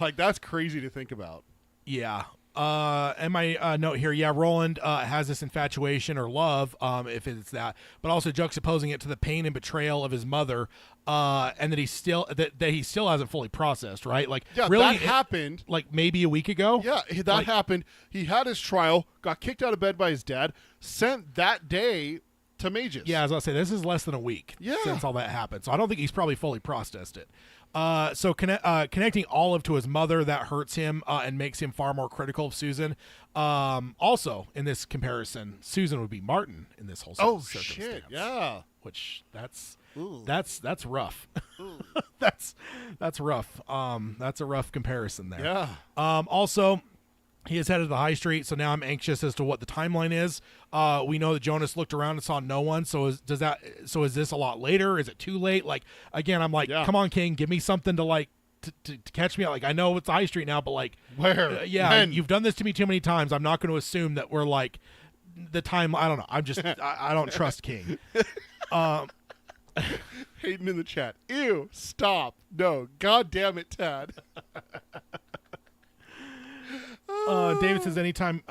Like, that's crazy to think about. Yeah. And my note here, yeah, Roland has this infatuation or love, if it's that, but also juxtaposing it to the pain and betrayal of his mother, and that he still hasn't fully processed, right? Like, Yeah, really, that happened. like maybe a week ago. Yeah, that Like- happened. He had his trial, got kicked out of bed by his dad, sent that day to Magus. Yeah, as I say, this is less than a week since all that happened, so I don't think he's probably fully processed it. So connecting Olive to his mother, that hurts him and makes him far more critical of Susan. Also, in this comparison, Susan would be Martin in this whole Oh circumstance. shit! Yeah. Which that's Ooh. that's rough. that's rough. That's a rough comparison there. Yeah. Also, he is headed to the high street, so now I'm anxious as to what the timeline is. We know that Jonas looked around and saw no one. So is this a lot later? Is it too late? Like, again, I'm like, Yeah. come on, King, give me something to like to catch me out. Like, I know it's the high street now, but like, Where? yeah, When? you've done this to me too many times. I'm not going to assume that we're like the time. I don't know. I'm just I don't trust King. Hayden in the chat. Ew! Stop! No! God damn it, Tad! David says, anytime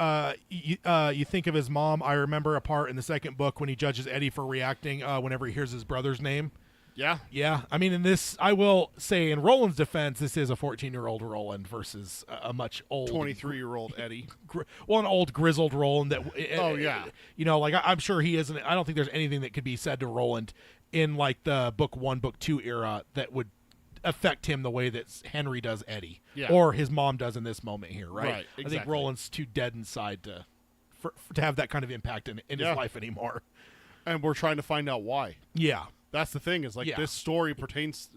you think of his mom, I remember a part in the second book when he judges Eddie for reacting whenever he hears his brother's name. Yeah. Yeah, I mean, in this, I will say, in Roland's defense, this is a 14-year-old Roland versus a much old 23-year-old Eddie. an old grizzled Roland that. Oh, yeah. Like I'm sure he isn't. I don't think there's anything that could be said to Roland in like the book 1, book 2 era that would affect him the way that Henry does Eddie, Yeah. or his mom does in this moment here, right? Right, I think exactly. Roland's too dead inside to have that kind of impact in Yeah. his life anymore. And we're trying to find out why. Yeah. That's the thing, is like Yeah. this story pertains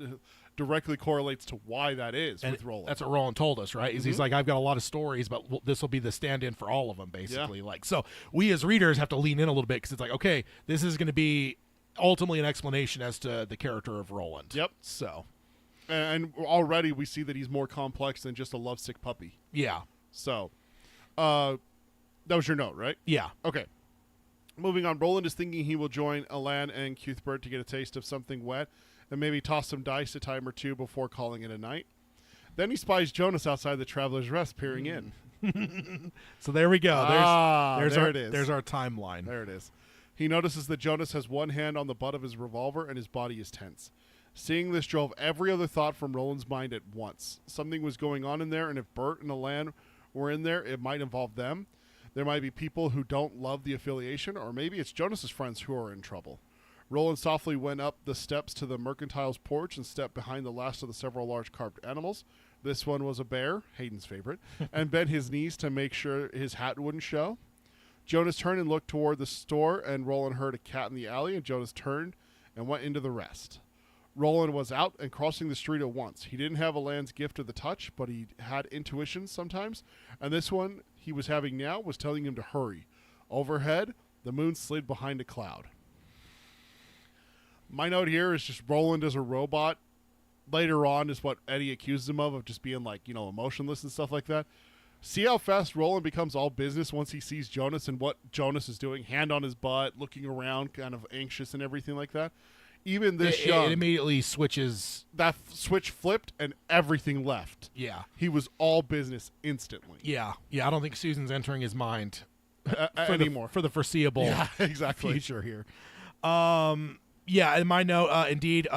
directly correlates to why that is And with Roland. that's what Roland told us, right? Is he's like, I've got a lot of stories, but this will be the stand-in for all of them, basically. Like, so we as readers have to lean in a little bit because it's like, okay, this is going to be ultimately an explanation as to the character of Roland. Yep. So, And already we see that he's more complex than just a lovesick puppy. yeah, So, that was your note, right? yeah, Okay. Moving on, Roland is thinking he will join Alan and Cuthbert to get a taste of something wet and maybe toss some dice a time or two before calling it a night. Then he spies Jonas outside the Traveler's Rest peering in. So there we go. There's there our, it is. There's our timeline. There it is. He notices that Jonas has one hand on the butt of his revolver and his body is tense. Seeing this drove every other thought from Roland's mind at once. Something was going on in there, and if Bert and Alan were in there, it might involve them. There might be people who don't love the affiliation, or maybe it's Jonas's friends who are in trouble. Roland softly went up the steps to the mercantile's porch and stepped behind the last of the several large carved animals. This one was a bear, Hayden's favorite, and bent his knees to make sure his hat wouldn't show. Jonas turned and looked toward the store, and Roland heard a cat in the alley, and Jonas turned and went into the rest. Roland was out and crossing the street at once. He didn't have Alan's gift of the touch, but he had intuition sometimes, and this one he was having now was telling him to hurry. Overhead, the moon slid behind a cloud. My note here is just Roland as a robot. Later on is what Eddie accuses him of just being like, emotionless and stuff like that. See how fast Roland becomes all business once he sees Jonas and what Jonas is doing, hand on his butt, looking around, kind of anxious and everything like that. Even this young, It immediately switches. that switch flipped and everything left. Yeah, He was all business instantly. yeah. I don't think Susan's entering his mind Anymore. for the foreseeable Yeah, exactly. future here. Yeah, in my note, indeed.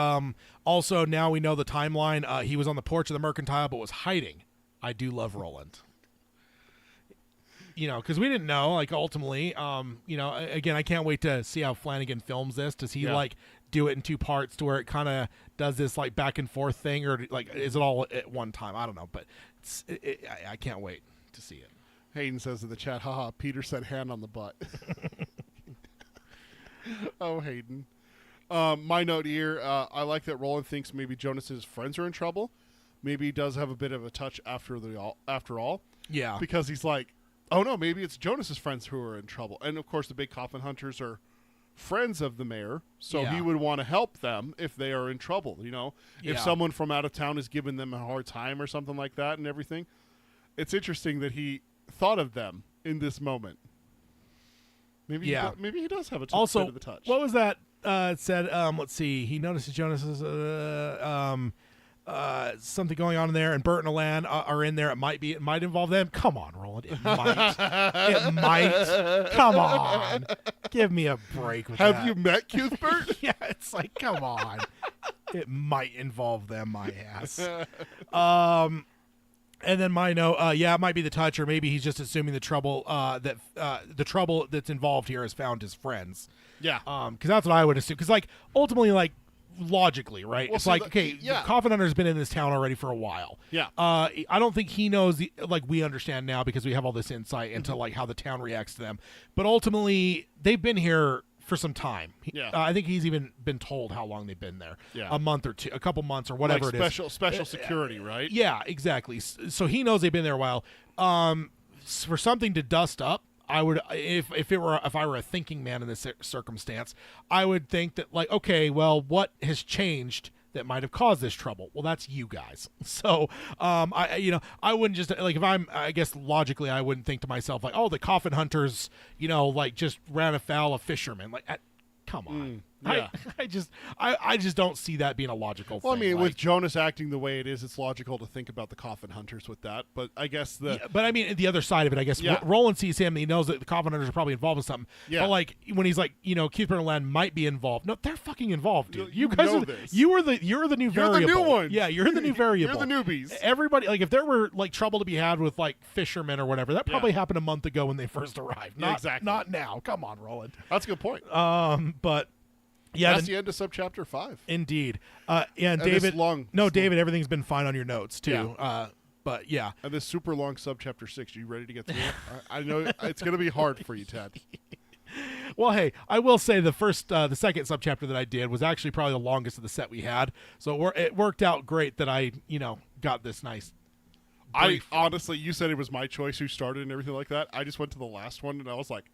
Also, now we know the timeline. He was on the porch of the mercantile, but was hiding. I do love Roland. Because we didn't know, like, ultimately, again, I can't wait to see how Flanagan films this. Does he, do it in two parts to where it kind of does this, like, back and forth thing? Or, like, is it all at one time? I don't know, but I can't wait to see it. Hayden says in the chat, haha, Peter said hand on the butt. Oh, Hayden. My note here, I like that Roland thinks maybe Jonas's friends are in trouble. Maybe he does have a bit of a touch after all. Yeah. Because he's like, oh no, maybe it's Jonas's friends who are in trouble. And of course the big coffin hunters are friends of the mayor, so Yeah. he would want to help them if they are in trouble, you know? Yeah. If someone from out of town is giving them a hard time or something like that and everything. It's interesting that he thought of them in this moment. Maybe Yeah. maybe he does have a bit Also, of the touch. what was that? It said, let's see. He notices Jonas's something going on in there, and Bert and Alan are in there. It might involve them. Come on, Roland. It might. It might. Come on. Give me a break with that. Have you met Cuthbert? Yeah, it's like, come on. It might involve them, my ass. And then my note, it might be the touch, or maybe he's just assuming the trouble the trouble that's involved here has found his friends. Yeah. Because that's what I would assume. Because like ultimately, like logically, right? Well, It's so like, the- okay, yeah. the Coffin Hunter's been in this town already for a while. Yeah. I don't think he knows like we understand now because we have all this insight into like how the town reacts to them. But ultimately, they've been here for some time. Yeah. I think he's even been told how long they've been there. Yeah. A month or two, a couple months or whatever Like it is. special security, right? Yeah, exactly. So he knows they've been there a while. For something to dust up, I would, if I were a thinking man in this circumstance, I would think that like, okay, well, what has changed that might have caused this trouble? Well, that's you guys. So, I wouldn't just like I guess logically, I wouldn't think to myself like, oh, the Coffin Hunters, like just ran afoul of fishermen. Like, come on. yeah. I just don't see that being a logical Well, I thing. mean, like, with Jonas acting the way it is, it's logical to think about the coffin hunters with that. But I guess yeah, but I mean, the other side of it, I guess, Yeah. Roland sees him and he knows that the Coffin Hunters are probably involved in something. Yeah. But like when he's like, Keith and Len might be involved. No, they're fucking involved, dude. You guys know are this. you're the new You're the variable. new ones. Yeah, you're the new variable. You're the newbies. Everybody, like if there were like trouble to be had with like fishermen or whatever, that probably Yeah. happened a month ago when they first arrived. Yeah, Not exactly. Not now. Come on, Roland. That's a good point. But yeah, That's the end of subchapter 5. indeed. Yeah, and this David. long- no, this David. Everything's been fine on your notes too. Yeah. But yeah. And this super long subchapter 6. Are you ready to get through it? I know it's going to be hard for you, Ted. Well, hey, I will say the second subchapter that I did was actually probably the longest of the set we had. So it worked out great that I, got this nice. I honestly, you said it was my choice who started and everything like that. I just went to the last one and I was like,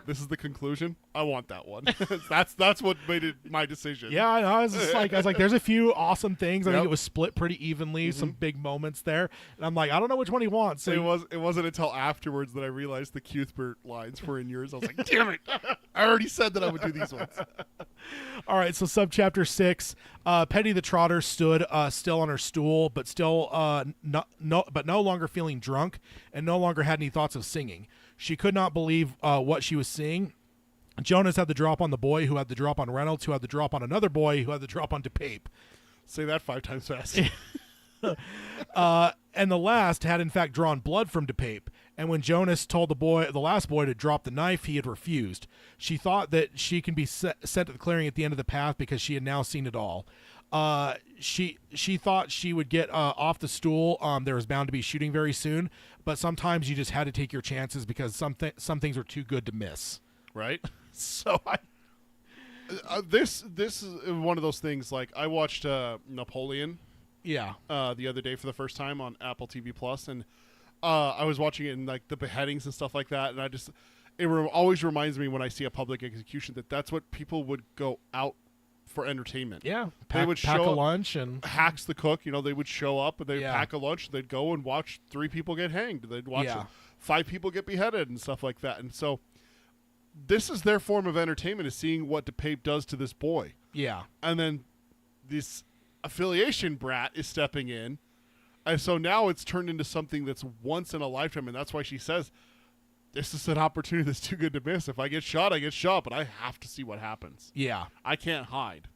this is the conclusion. I want that one. that's what made it my decision. Yeah, I was just like, there's a few awesome things. I think Yep. it was split pretty evenly. Some big moments there, and I'm like, I don't know which one he wants. So It wasn't until afterwards that I realized the Cuthbert lines were in yours. I was like, damn it. I already said that I would do these ones. all right, so subchapter 6, Petty the Trotter stood still on her stool, but no longer feeling drunk, and no longer had any thoughts of singing. She could not believe what she was seeing. Jonas had the drop on the boy, who had the drop on Reynolds, who had the drop on another boy, who had the drop on DePape. Say that 5 times fast. And the last had in fact drawn blood from DePape. And when Jonas told the last boy to drop the knife, he had refused. She thought that she can be sent to the clearing at the end of the path because she had now seen it all. She thought she would get off the stool. There was bound to be shooting very soon, but sometimes you just had to take your chances because some things are too good to miss. Right? So This is one of those things. Like I watched Napoleon yeah, the other day for the first time on Apple TV Plus, and I was watching it in like the beheadings and stuff like that, and always reminds me when I see a public execution that's what people would go out for entertainment. yeah. They would pack show a up- lunch and Hacks the cook, they would show up and they'd Yeah. pack a lunch. They'd go and watch 3 people get hanged. They'd watch Yeah. 5 people get beheaded and stuff like that. And so this is their form of entertainment, is seeing what DePape does to this boy. yeah, And then this affiliation brat is stepping in. And so now it's turned into something that's once in a lifetime. And that's why she says, this is an opportunity that's too good to miss. If I get shot, I get shot, but I have to see what happens. yeah. I can't hide.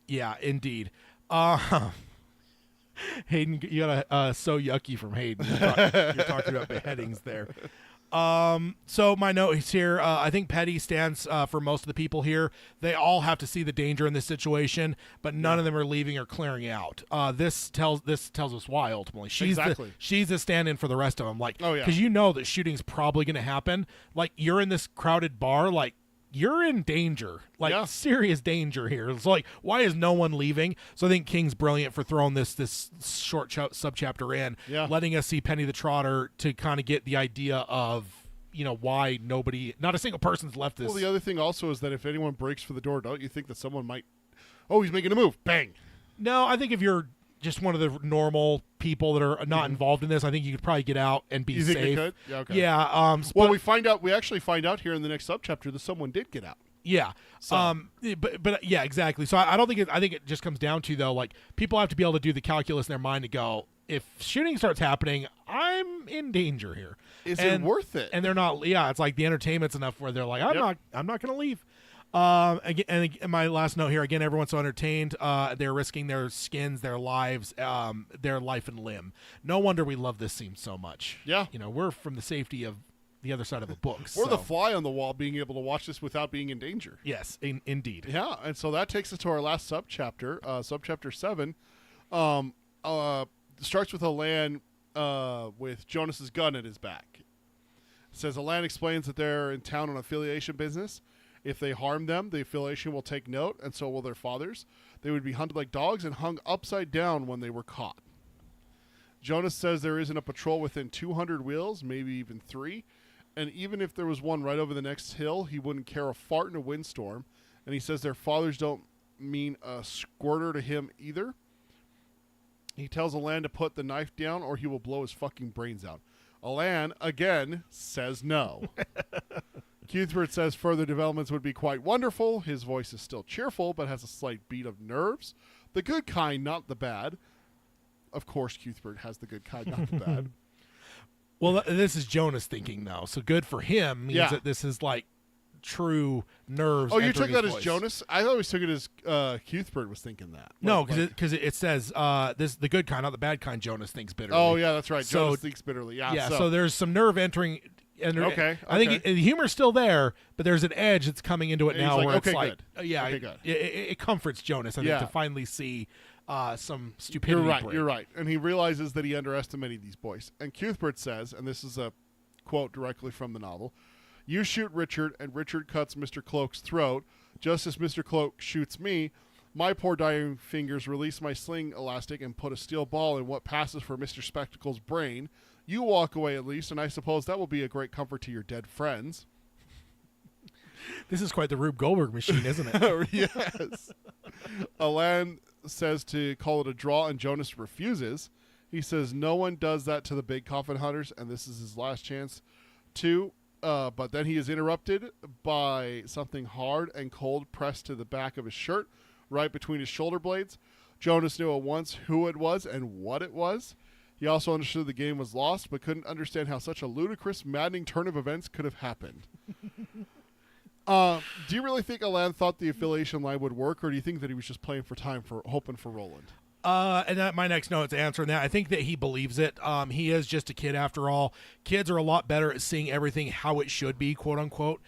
Yeah, indeed. Hayden, you got a so yucky from Hayden. You're talking about beheadings there. So my note is here. I think Petty stands for most of the people here. They all have to see the danger in this situation, but none of them are leaving or clearing out. This tells us why ultimately Exactly. she's the stand-in for the rest of them. Like, Oh, yeah. because that shooting's probably going to happen. Like, you're in this crowded bar, like. you're in danger, like Yeah. serious danger here. It's like, why is no one leaving? So I think King's brilliant for throwing this short subchapter in, Yeah. letting us see Penny the Trotter to kind of get the idea of, why not a single person's left this. Well, the other thing also is that if anyone breaks for the door, don't you think that someone might, oh, he's making a move, bang. No, I think if you're just one of the normal people that are not involved in this, I think you could probably get out and be You think safe. they could? Yeah, okay. Yeah. Well, we actually find out here in the next subchapter that someone did get out. Yeah. So- But yeah, exactly. So I don't think I think it just comes down to, though, like, people have to be able to do the calculus in their mind to go, if shooting starts happening, I'm in danger here. Is it worth it? And they're not. Yeah, it's like the entertainment's enough where they're like, I'm not going to leave. Again, my last note here. Again, everyone's so entertained. They're risking their skins, their lives, their life and limb. No wonder we love this scene so much. Yeah. We're from the safety of the other side of a book. We're the so- fly on the wall, being able to watch this without being in danger. Yes, indeed. Yeah, and so that takes us to our last subchapter, subchapter 7. Starts with Alan with Jonas's gun at his back. It says Alan explains that they're in town on affiliation business. If they harm them, the affiliation will take note, and so will their fathers. They would be hunted like dogs and hung upside down when they were caught. Jonas says there isn't a patrol within 200 wheels, maybe even 3. And even if there was one right over the next hill, he wouldn't care a fart in a windstorm. And he says their fathers don't mean a squirter to him either. He tells Alan to put the knife down or he will blow his fucking brains out. Alan, again, says no. Cuthbert says further developments would be quite wonderful. His voice is still cheerful, but has a slight beat of nerves. The good kind, not the bad. Of course, Cuthbert has the good kind, not the bad. Well, this is Jonas thinking, though. So good for him means Yeah. that this is like true nerves. Oh, you entering took that his as voice. Jonas? I always took it as Cuthbert was thinking that. No, Like- because it says this the good kind, not the bad kind. Jonas thinks bitterly. Oh, yeah, that's right. So- Jonas thinks bitterly. Yeah, Yeah. So there's some nerve entering. And Okay, I think okay. the humor's still there, but there's an edge that's coming into it And he's now like, where it's okay, like, good. yeah, Okay, good. it comforts Jonas, I think, Yeah. to finally see some stupidity. You're right. break. You're right. And he realizes that he underestimated these boys. And Cuthbert says, and this is a quote directly from the novel, "You shoot Richard, and Richard cuts Mr. Cloak's throat. Just as Mr. Cloak shoots me, my poor dying fingers release my sling elastic and put a steel ball in what passes for Mr. Spectacle's brain. You walk away at least, and I suppose that will be a great comfort to your dead friends." This is quite the Rube Goldberg machine, isn't it? Yes. Alan says to call it a draw, and Jonas refuses. He says no one does that to the big coffin hunters, and this is his last chance to. But then he is interrupted by something hard and cold pressed to the back of his shirt, right between his shoulder blades. Jonas knew at once who it was and what it was. He also understood the game was lost, but couldn't understand how such a ludicrous, maddening turn of events could have happened. Do you really think Alan thought the affiliation line would work, or do you think that he was just playing for time, for hoping for Roland? And that my next note's answering that. I think that he believes it. He is just a kid after all. Kids are a lot better at seeing everything how it should be, quote unquote,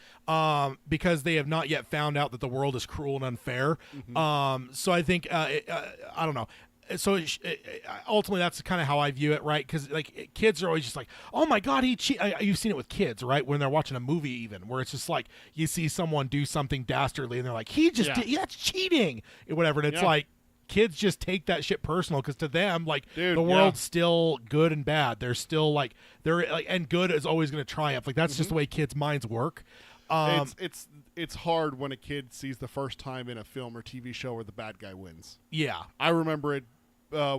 because they have not yet found out that the world is cruel and unfair. So I think I don't know. So ultimately, that's kind of how I view it, right? Because like kids are always just like, "Oh my God, he cheated." You've seen it with kids, right? When they're watching a movie, even where it's just like you see someone do something dastardly, and they're like, "He just did, that's cheating," whatever. And it's like kids just take that shit personal because to them, like Dude, the world's still good and bad. They're still like and good is always going to triumph. Like that's just the way kids' minds work. It's hard when a kid sees the first time in a film or TV show where the bad guy wins. Yeah. I remember it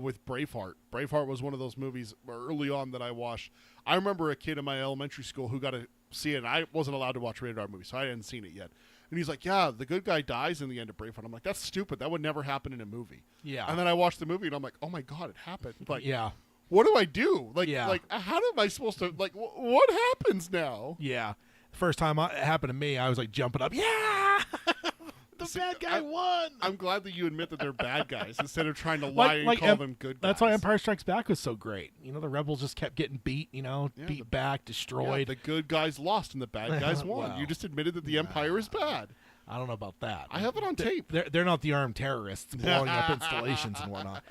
with Braveheart. Braveheart was one of those movies early on that I watched. I remember a kid in my elementary school who got to see it, and I wasn't allowed to watch rated R movies, so I hadn't seen it yet. And he's like, "Yeah, the good guy dies in the end of Braveheart." I'm like, "That's stupid. That would never happen in a movie." Yeah. And then I watched the movie, and I'm like, "Oh my God, it happened!" Like, Yeah. what do I do? Like, Yeah. like how am I supposed to like? What happens now? Yeah. First time it happened to me, I was like jumping up. Yeah. The bad guy won. I'm glad that you admit that they're bad guys instead of trying to lie and call them good guys. That's why Empire Strikes Back was so great. The rebels just kept getting beat, beat back, Yeah, destroyed. the good guys lost and the bad guys won. Wow. You just admitted that the Empire is bad. I don't know about that. I have it on tape. They're not the armed terrorists blowing up installations and whatnot.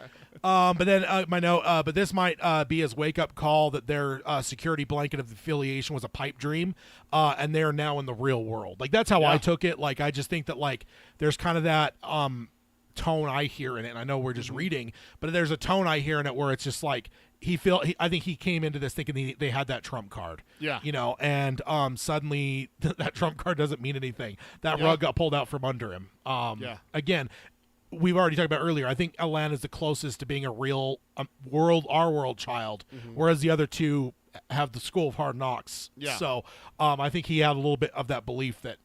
But then my note, but this might be his wake-up call that their security blanket of affiliation was a pipe dream, and they're now in the real world. Like, that's how I took it. Like, I just think that, like, there's kind of that tone I hear in it, and I know we're just reading, but there's a tone I hear in it where it's just like, I think he came into this thinking they had that trump card. Yeah. You know, and suddenly that trump card doesn't mean anything. That rug got pulled out from under him. Again, we've already talked about earlier, I think Alan is the closest to being a real our world child, whereas the other two have the School of Hard Knocks. Yeah. So I think he had a little bit of that belief that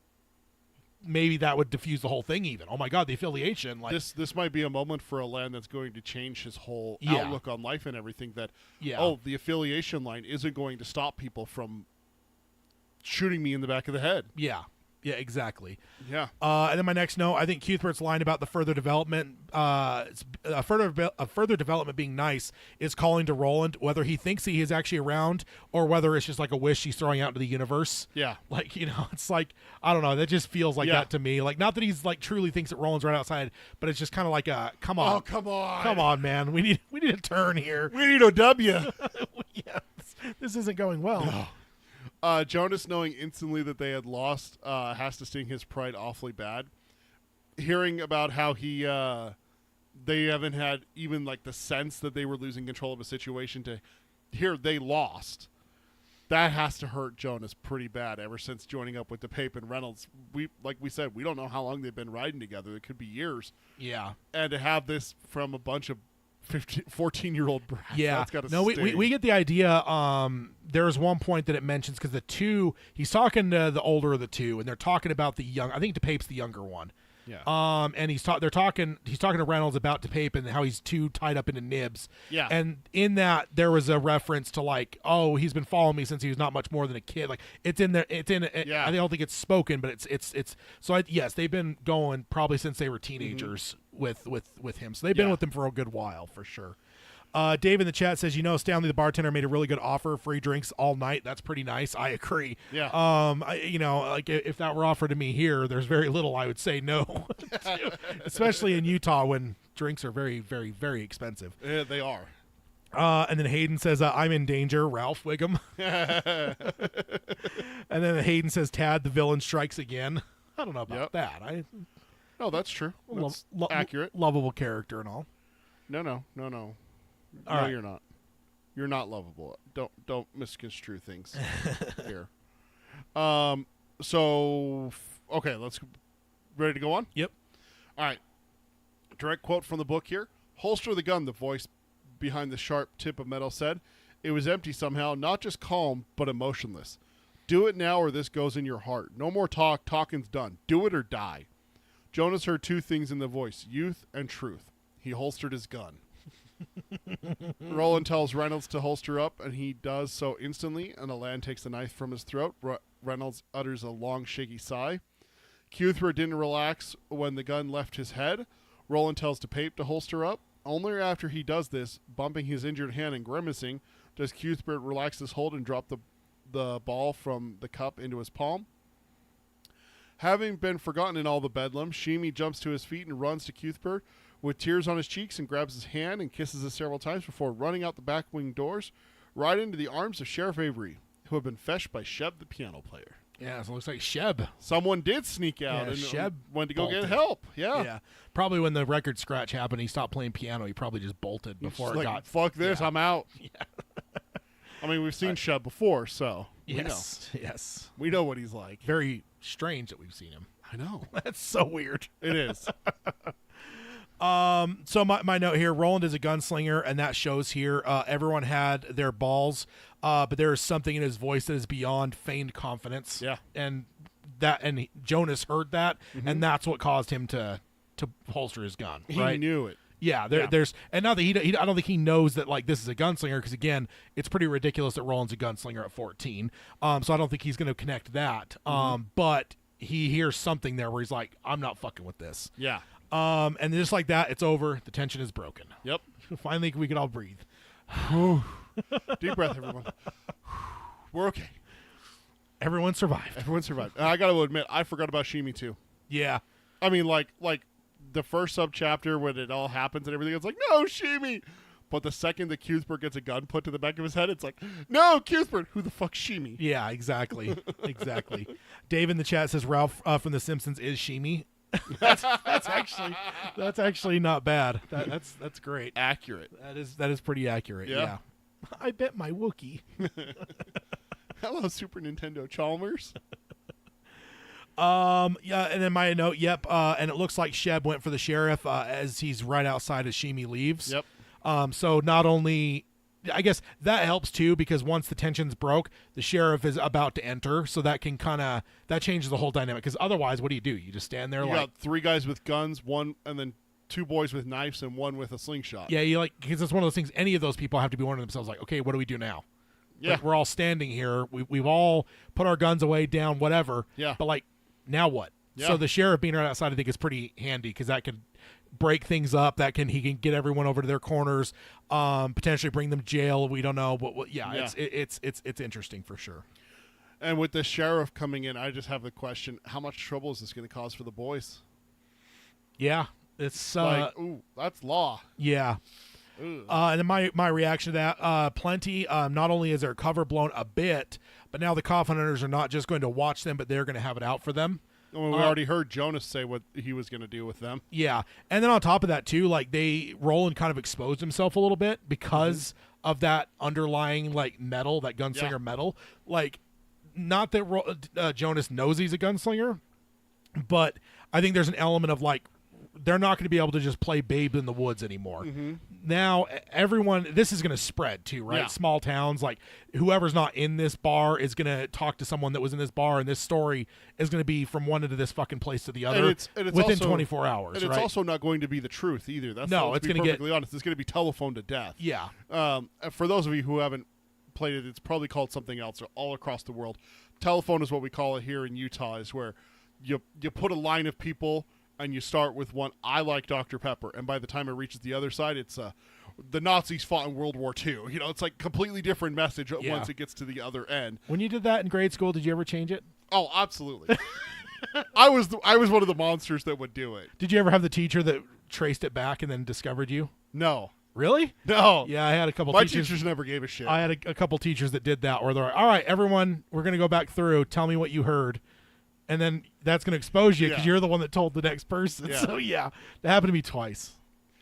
maybe that would diffuse the whole thing even. Oh my God, the affiliation. Like, this might be a moment for Alan that's going to change his whole outlook on life and everything, that, the affiliation line isn't going to stop people from shooting me in the back of the head. Yeah. Yeah, exactly. Yeah. And then my next note, I think Cuthbert's line about the further development, further development being nice, is calling to Roland, whether he thinks he is actually around or whether it's just like a wish he's throwing out into the universe. Yeah. Like, you know, it's like, I don't know, that just feels like that to me. Like, not that he's like truly thinks that Roland's right outside, but it's just kind of like a, come on. Oh, come on. Come on, man. We need a turn here. We need a W. This isn't going well. No. Jonas, knowing instantly that they had lost, has to sting his pride awfully bad. Hearing about how they haven't had even like the sense that they were losing control of a situation to hear they lost, that has to hurt Jonas pretty bad. Ever since joining up with DePape and Reynolds, like we said, we don't know how long they've been riding together. It could be years. Yeah, and to have this from a bunch of 14-year-old brats. Yeah, that's gotta sting. We get the idea. There is one point that it mentions, because the two, he's talking to the older of the two, and they're talking about the young. I think DePape's the younger one. Yeah. And he's talking to Reynolds about DePape and how he's too tied up into nibs. Yeah. And in that there was a reference to like, oh, he's been following me since he was not much more than a kid. Like, it's in there. Yeah. I don't think it's spoken, but it's. So yes, they've been going probably since they were teenagers with him. So they've been with him for a good while for sure. Dave in the chat says, Stanley the bartender made a really good offer, free drinks all night. That's pretty nice. I agree. Yeah. Like if that were offered to me here, there's very little I would say no, especially in Utah when drinks are very, very, very expensive. Yeah, they are. And then Hayden says, I'm in danger, Ralph Wiggum. And then Hayden says, Tad, the villain strikes again. I don't know about that. No, that's true. That's accurate. Lovable character and all. No. No, you're not. You're not lovable. Don't misconstrue things here. So, okay, let's ready to go on? Yep. All right. Direct quote from the book here. Holster the gun, the voice behind the sharp tip of metal said. It was empty somehow, not just calm, but emotionless. Do it now or this goes in your heart. No more talk. Talking's done. Do it or die. Jonas heard two things in the voice, youth and truth. He holstered his gun. Roland tells Reynolds to holster up, and he does so instantly, and Alan takes the knife from his throat. Reynolds utters a long, shaky sigh. Cuthbert didn't relax when the gun left his head. Roland tells DePape to holster up. Only after he does this, bumping his injured hand and grimacing, does Cuthbert relax his hold and drop the ball from the cup into his palm. Having been forgotten in all the bedlam, Sheemie jumps to his feet and runs to Cuthbert with tears on his cheeks and grabs his hand and kisses it several times before running out the back wing doors, right into the arms of Sheriff Avery, who had been fetched by Sheb, the piano player. Yeah, so it looks like Sheb. Someone did sneak out and Sheb went to go get help. Yeah. Probably when the record scratch happened, he stopped playing piano. He probably just bolted before it got. Fuck this, I'm out. Yeah. I mean, we've seen Sheb before, so yes, we know what he's like. Very strange that we've seen him. I know. That's so weird. It is. So my note here, Roland is a gunslinger, and that shows here. Everyone had their balls, but there is something in his voice that is beyond feigned confidence. Yeah. And Jonas heard that, and that's what caused him to holster his gun. Right? He knew it. Yeah, there's, and now that I don't think he knows that like this is a gunslinger, because again, it's pretty ridiculous that Roland's a gunslinger at 14. So I don't think he's going to connect that. But he hears something there where he's like, I'm not fucking with this. Yeah. And just like that, it's over. The tension is broken. Yep. Finally, we can all breathe. Deep breath, everyone. We're okay. Everyone survived. Everyone survived. And I got to admit, I forgot about Sheemie too. Yeah. I mean, like the first subchapter when it all happens and everything, it's like, no, Sheemie. But the second that Cuthbert gets a gun put to the back of his head, it's like, no, Cuthbert, who the fuck's Sheemie? Yeah, exactly. Exactly. Dave in the chat says Ralph from The Simpsons is Sheemie. that's actually not bad. That's great. Accurate. That is pretty accurate. Yeah. I bet my Wookiee. Hello, Super Nintendo Chalmers. Yeah, and then my note, yep, and it looks like Sheb went for the sheriff as he's right outside as Sheemie leaves. Yep. So not only, I guess that helps too, because once the tension's broke, the sheriff is about to enter, so that can that changes the whole dynamic, because otherwise, what do? You just stand there You like... got 3 guys with guns, one, and then 2 boys with knives, and 1 with a slingshot. Yeah, because it's one of those things, any of those people have to be wondering themselves, like, okay, what do we do now? Yeah. Like, we're all standing here, we've all put our guns away, down, whatever. Yeah. But, like, now what? Yeah. So the sheriff being right outside, I think, is pretty handy, because that can break things up. He can get everyone over to their corners, potentially bring them to jail. We don't know, but it's interesting for sure. And with the sheriff coming in, I just have the question: how much trouble is this going to cause for the boys? Yeah, it's ooh, that's law. Yeah. And then my reaction to that, plenty. Not only is their cover blown a bit, but now the coffin hunters are not just going to watch them, but they're going to have it out for them. Well, we already heard Jonas say what he was going to do with them. Yeah, and then on top of that too, like Roland kind of exposed himself a little bit because of that underlying like metal, that gunslinger metal. Like, not that Jonas knows he's a gunslinger, but I think there's an element of like, they're not going to be able to just play Babe in the Woods anymore. Now, everyone, this is going to spread too, right? Yeah. Small towns, like whoever's not in this bar is going to talk to someone that was in this bar, and this story is going to be from one end of this fucking place to the other and it's within also, 24 hours. And it's right? also not going to be the truth either. That's No, let's it's be gonna get- perfectly honest. It's going to be telephoned to death. Yeah. For those of you who haven't played it, it's probably called something else all across the world. Telephone is what we call it here in Utah, is where you put a line of people and you start with one, I like Dr. Pepper, and by the time it reaches the other side, it's the Nazis fought in World War II. You know, it's like completely different message once it gets to the other end. When you did that in grade school, did you ever change it? Oh, absolutely. I was one of the monsters that would do it. Did you ever have the teacher that traced it back and then discovered you? No. Really? No. Yeah, I had a couple My teachers. teachers never gave a shit. I had a couple teachers that did that, where they're like, all right, everyone, we're going to go back through. Tell me what you heard. And then that's going to expose you because you're the one that told the next person. Yeah. So, yeah, that happened to me twice.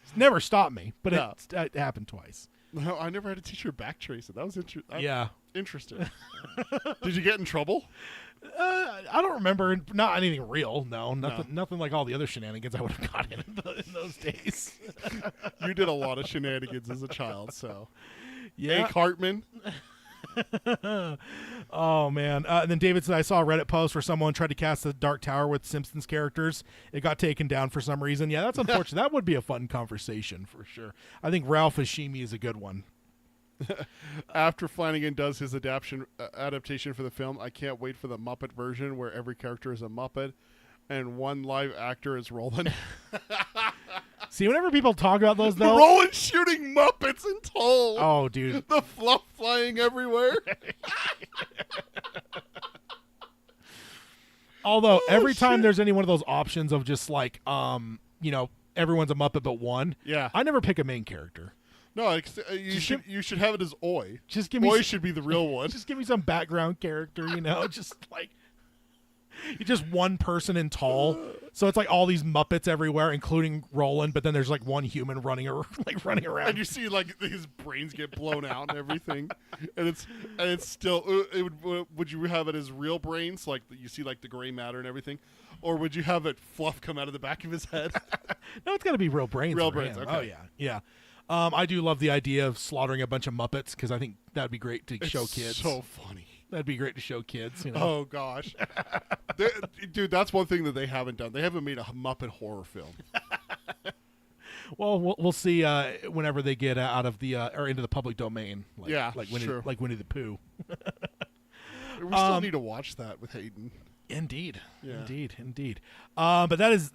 It's never stopped me, but No. it happened twice. No, I never had a teacher backtrace it. That was Yeah. interesting. Did you get in trouble? I don't remember. Not anything real. No, nothing like all the other shenanigans I would have got in those days. You did a lot of shenanigans as a child, so. Yeah. Hey, Cartman. Oh, man. And then David said, I saw a Reddit post where someone tried to cast the Dark Tower with Simpsons characters. It got taken down for some reason. Yeah, that's unfortunate. That would be a fun conversation for sure. I think Ralph as Sheemie is a good one. After Flanagan does his adaptation for the film, I can't wait for the Muppet version where every character is a Muppet and one live actor is Roland. See, whenever people talk about those, though. Roland shooting Muppets in tow. Oh, dude. The fluff flying everywhere. Although, every time there's any one of those options of just like, everyone's a Muppet but one. Yeah. I never pick a main character. No, you should have it as Oi. Just give me Oi should be the real one. Just give me some background character, just like you're just one person in tall. So it's like all these Muppets everywhere, including Roland, but then there's like one human running around. And you see like his brains get blown out and everything. and it's still would you have it as real brains, like you see like the gray matter and everything? Or would you have it fluff come out of the back of his head? No, it's got to be real brains. Real for brains, him. okay. Oh yeah. I do love the idea of slaughtering a bunch of Muppets because I think that'd be great to show kids. So funny. That'd be great to show kids. Oh gosh, dude, that's one thing that they haven't done. They haven't made a Muppet horror film. Well, we'll see whenever they get out of the or into the public domain. Like Winnie the Pooh. We still need to watch that with Hayden. Indeed. Yeah. Indeed. But that is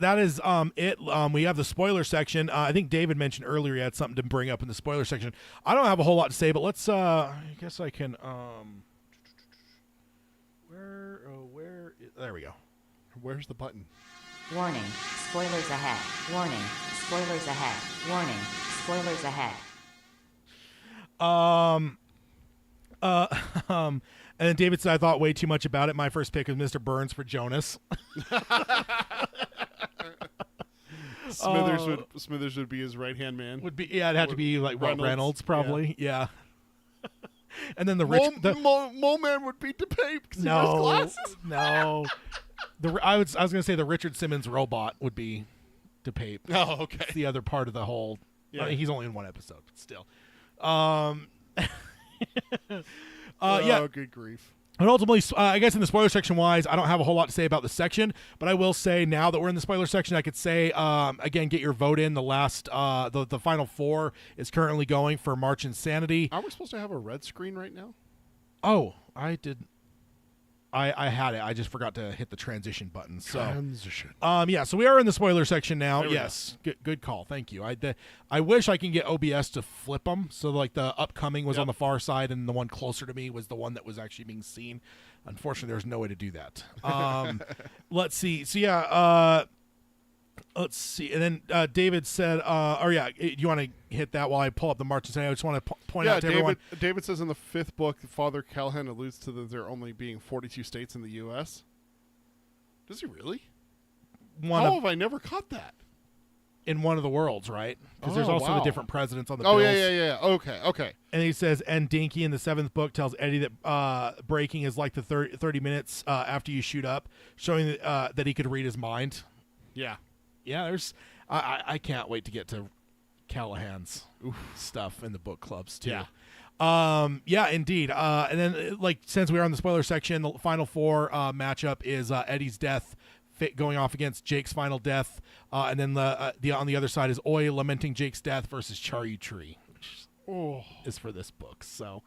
it. We have the spoiler section. I think David mentioned earlier he had something to bring up in the spoiler section. I don't have a whole lot to say, but let's I guess I can there we go. Where's the button? Warning, spoilers ahead. Warning, spoilers ahead. Warning, spoilers ahead. And then David said, I thought way too much about it. My first pick was Mr. Burns for Jonas. Smithers would be his right-hand man. Would be, yeah, it'd have to be like Reynolds probably. Yeah. And then the Mole Man would be DePape because he wears glasses. No. I was going to say the Richard Simmons robot would be DePape. Oh, okay. It's the other part of the whole. Yeah. I mean, he's only in one episode, but still. Yeah. Good grief. And ultimately, I guess in the spoiler section wise, I don't have a whole lot to say about the section, but I will say now that we're in the spoiler section, I could say, again, get your vote in. The last, the final 4 is currently going for March Insanity. Are we supposed to have a red screen right now? Oh, I did. I had it. I just forgot to hit the transition button. So, yeah. So we are in the spoiler section now. Yes, good call. Thank you. I wish I can get OBS to flip them. So like the upcoming was on the far side, and the one closer to me was the one that was actually being seen. Unfortunately, there's no way to do that. Let's see. So yeah. Let's see. And then David said, do you want to hit that while I pull up the March and say, I just want to point out to everyone. David says in the 5th book, Father Callahan alludes to there only being 42 states in the U.S. Does he really? How have I never caught that? In one of the worlds, right? Because there's also the different presidents on the bills. Oh, yeah. Okay. And he says, and Dinky in the 7th book tells Eddie that breaking is like the 30 minutes after you shoot up, showing that he could read his mind. Yeah. Yeah, there's. I can't wait to get to Callahan's stuff in the book clubs too. Yeah, indeed. And then, like, since we are on the spoiler section, the final 4 matchup is Eddie's death going off against Jake's final death, and then the on the other side is Oi lamenting Jake's death versus Charyu Tree, which is for this book. So.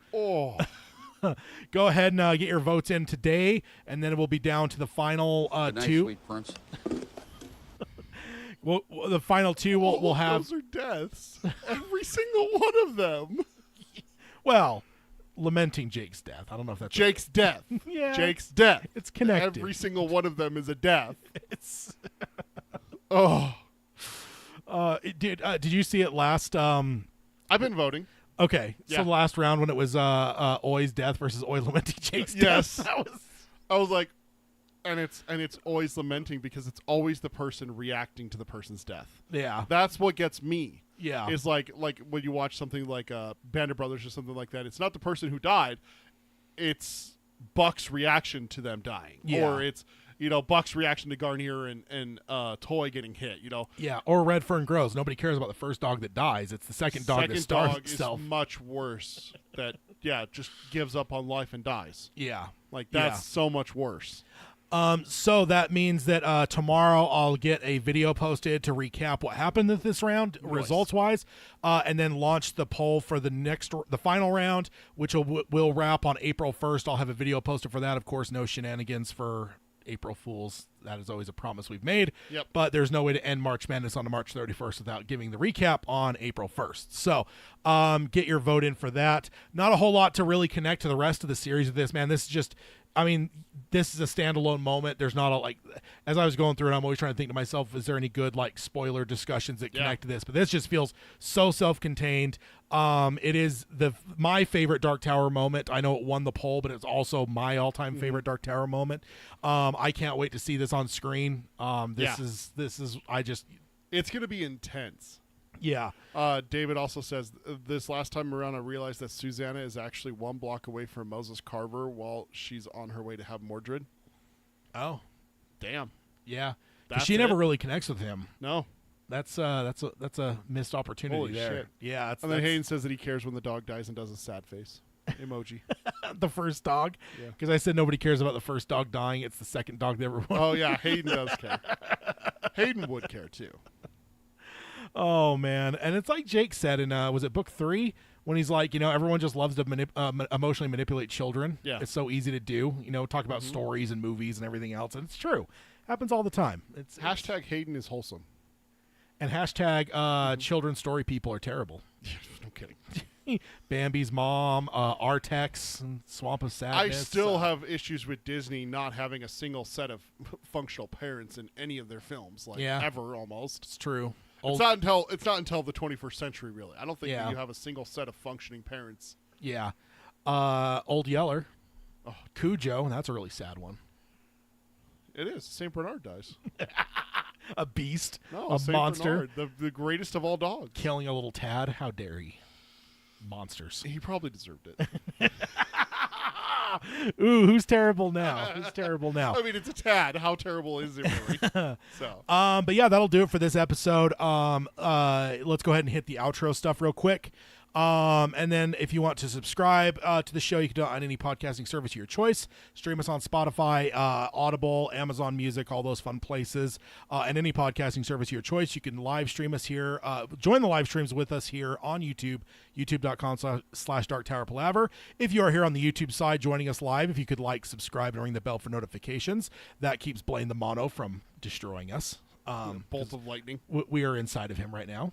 Go ahead and get your votes in today, and then it will be down to the final Good night, 2. Sweet Prince. Well, the final 2 we'll have. Those are deaths. Every single one of them. Well, lamenting Jake's death. I don't know if that's Jake's death. Yeah, Jake's death. It's connected. Every single one of them is a death. It's. Did you see it last? I've been voting. Okay, Yeah. so the last round when it was Oi's death versus Oi lamenting Jake's death. I was like, and it's always lamenting because it's always the person reacting to the person's death. Yeah, That's what gets me. yeah, Is like when you watch something like Band of Brothers or something like that. It's not the person who died. It's Buck's reaction to them dying. Yeah. Or it's Buck's reaction to Garnier and Toy getting hit. yeah. Or Red Fern Grows. Nobody cares about the first dog that dies. It's the second dog that starves dog itself. is much worse. That just gives up on life and dies. Yeah, Like that's so much worse. So that means that tomorrow I'll get a video posted to recap what happened in this round, results-wise, and then launch the poll for the final round, which will wrap on April 1st. I'll have a video posted for that. Of course, no shenanigans for April Fools. That is always a promise we've made. Yep. But there's no way to end March Madness on March 31st without giving the recap on April 1st. So get your vote in for that. Not a whole lot to really connect to the rest of the series of this, man. This is just, I mean, this is a standalone moment. There's not as I was going through it, I'm always trying to think to myself, is there any good spoiler discussions that connect to this? But this just feels so self-contained. It is my favorite Dark Tower moment. I know it won the poll, but it's also my all-time favorite Dark Tower moment. I can't wait to see this on screen. It's going to be intense. Yeah. David also says, this last time around, I realized that Susanna is actually 1 block away from Moses Carver while she's on her way to have Mordred. Oh, damn. Yeah. That's She never really connects with him. No. That's a missed opportunity. Holy there. shit. Yeah. And then Hayden says that he cares when the dog dies and does a sad face emoji. The first dog. Yeah. Because I said nobody cares about the first dog dying. It's the second dog that ever won. Oh yeah, Hayden does care. Hayden would care too. Oh man, and it's like Jake said in was it book 3 when he's like, everyone just loves to emotionally manipulate children. Yeah, it's so easy to do. Talk about stories and movies and everything else, and it's true. Happens all the time. It's Hayden is wholesome, and children's story people are terrible. No kidding. Bambi's mom, Artex, and Swamp of I Sadness. still have issues with Disney not having a single set of functional parents in any of their films, like Yeah. ever almost. It's true. It's not until the 21st century, really. I don't think Yeah. that you have a single set of functioning parents. Yeah. Old Yeller. Cujo, and that's a really sad one. It is. St. Bernard dies. A beast. No, a St. monster. Bernard, the greatest of all dogs. Killing a little tad. How dare he? Monsters. He probably deserved it. Ooh, who's terrible now? Who's terrible now? I mean, it's a tad. How terrible is it really? So, But yeah, that'll do it for this episode. Let's go ahead and hit the outro stuff real quick. And then if you want to subscribe to the show, you can do it on any podcasting service of your choice. Stream us on Spotify, Audible, Amazon Music, all those fun places, and any podcasting service of your choice. You can live stream us here. Join the live streams with us here on YouTube, youtube.com/darktowerpalaver. If you are here on the YouTube side joining us live, if you could like, subscribe, and ring the bell for notifications, that keeps Blaine the Mono from destroying us. bolt of lightning. We are inside of him right now.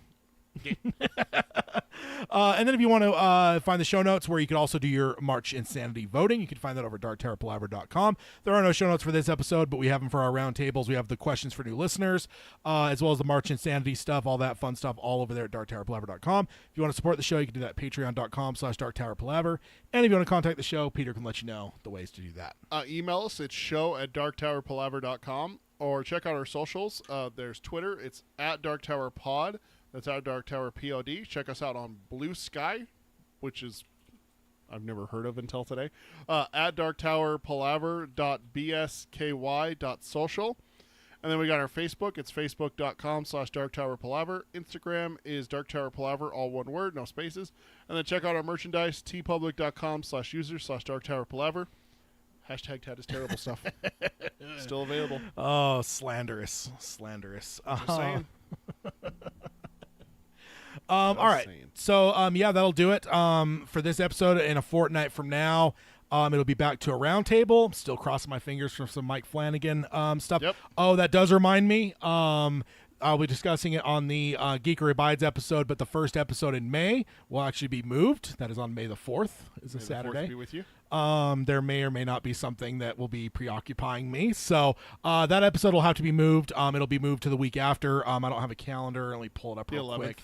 And then if you want to find the show notes where you can also do your March Insanity voting, you can find that over at darktowerpalaver.com. There are no show notes for this episode, but we have them for our roundtables. We have the questions for new listeners, as well as the March Insanity stuff, all that fun stuff, all over there at darktowerpalaver.com. If you want to support the show, you can do that at patreon.com/darktowerpalaver. And if you want to contact the show, Peter can let you know the ways to do that. Email us. It's show@darktowerpalaver.com. Or check out our socials. There's Twitter. It's @DarkTowerPod. That's @DarkTowerPod. Check us out on Blue Sky, which is I've never heard of until today. @darktowerpalaver.bsky.social. And then we got our Facebook. It's facebook.com/darktowerpalaver. Instagram is darktowerpalaver, all one word, no spaces. And then check out our merchandise, tpublic.com/users/darktowerpalaver. Hashtag Tad is terrible stuff. Still available. Oh, slanderous. Just saying. All right. So, yeah, that'll do it for this episode. In a fortnight from now, it'll be back to a roundtable. Still crossing my fingers for some Mike Flanagan stuff. Yep. Oh, that does remind me. I'll be discussing it on the Geekery Abides episode, but the first episode in May will actually be moved. That is on May the 4th. Is a Saturday. May the 4th be with you. There may or may not be something that will be preoccupying me. So that episode will have to be moved. It'll be moved to the week after. I don't have a calendar. Let me pull it up real quick.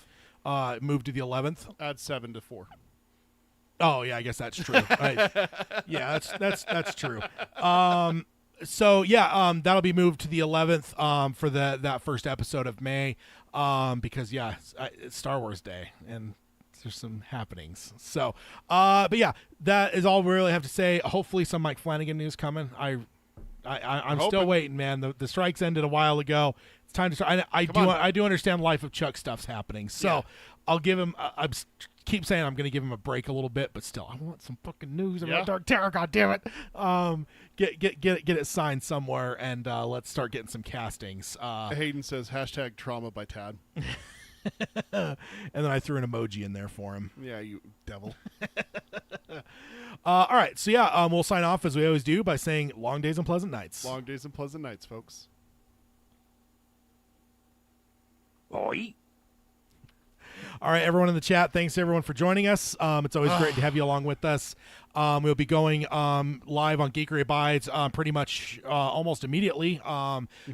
Moved to the 11th. Add 7 to 4. Oh yeah, I guess that's true. Yeah, that's true. So yeah, that'll be moved to the 11th for that first episode of May, because yeah, it's Star Wars Day and there's some happenings. So, but yeah, that is all we really have to say. Hopefully, some Mike Flanagan news coming. I'm still waiting, man. The strikes ended a while ago. It's time to start. I do understand Life of Chuck stuff's happening. So yeah. I'll give him. I keep saying I'm going to give him a break a little bit, but still, I want some fucking news about Dark Terror. God damn it! Get it signed somewhere, and let's start getting some castings. Hayden says hashtag trauma by Tad. And then I threw an emoji in there for him. Yeah, you devil. All right, so yeah, we'll sign off as we always do by saying long days and pleasant nights. Long days and pleasant nights, folks. Oi. All right, everyone in the chat, thanks everyone for joining us. It's always great to have you along with us. We'll be going live on Geekery Abides pretty much almost immediately.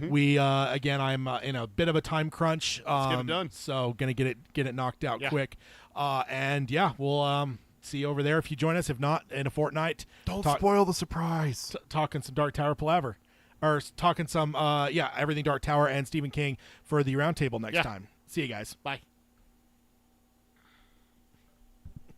We again, I'm in a bit of a time crunch. Let's get it done. So gonna get it knocked out quick. And yeah, we'll see you over there if you join us. If not, in a fortnight. Don't spoil the surprise. Talking some Dark Tower Palaver, or talking some everything Dark Tower and Stephen King for the roundtable next time. See you guys. Bye.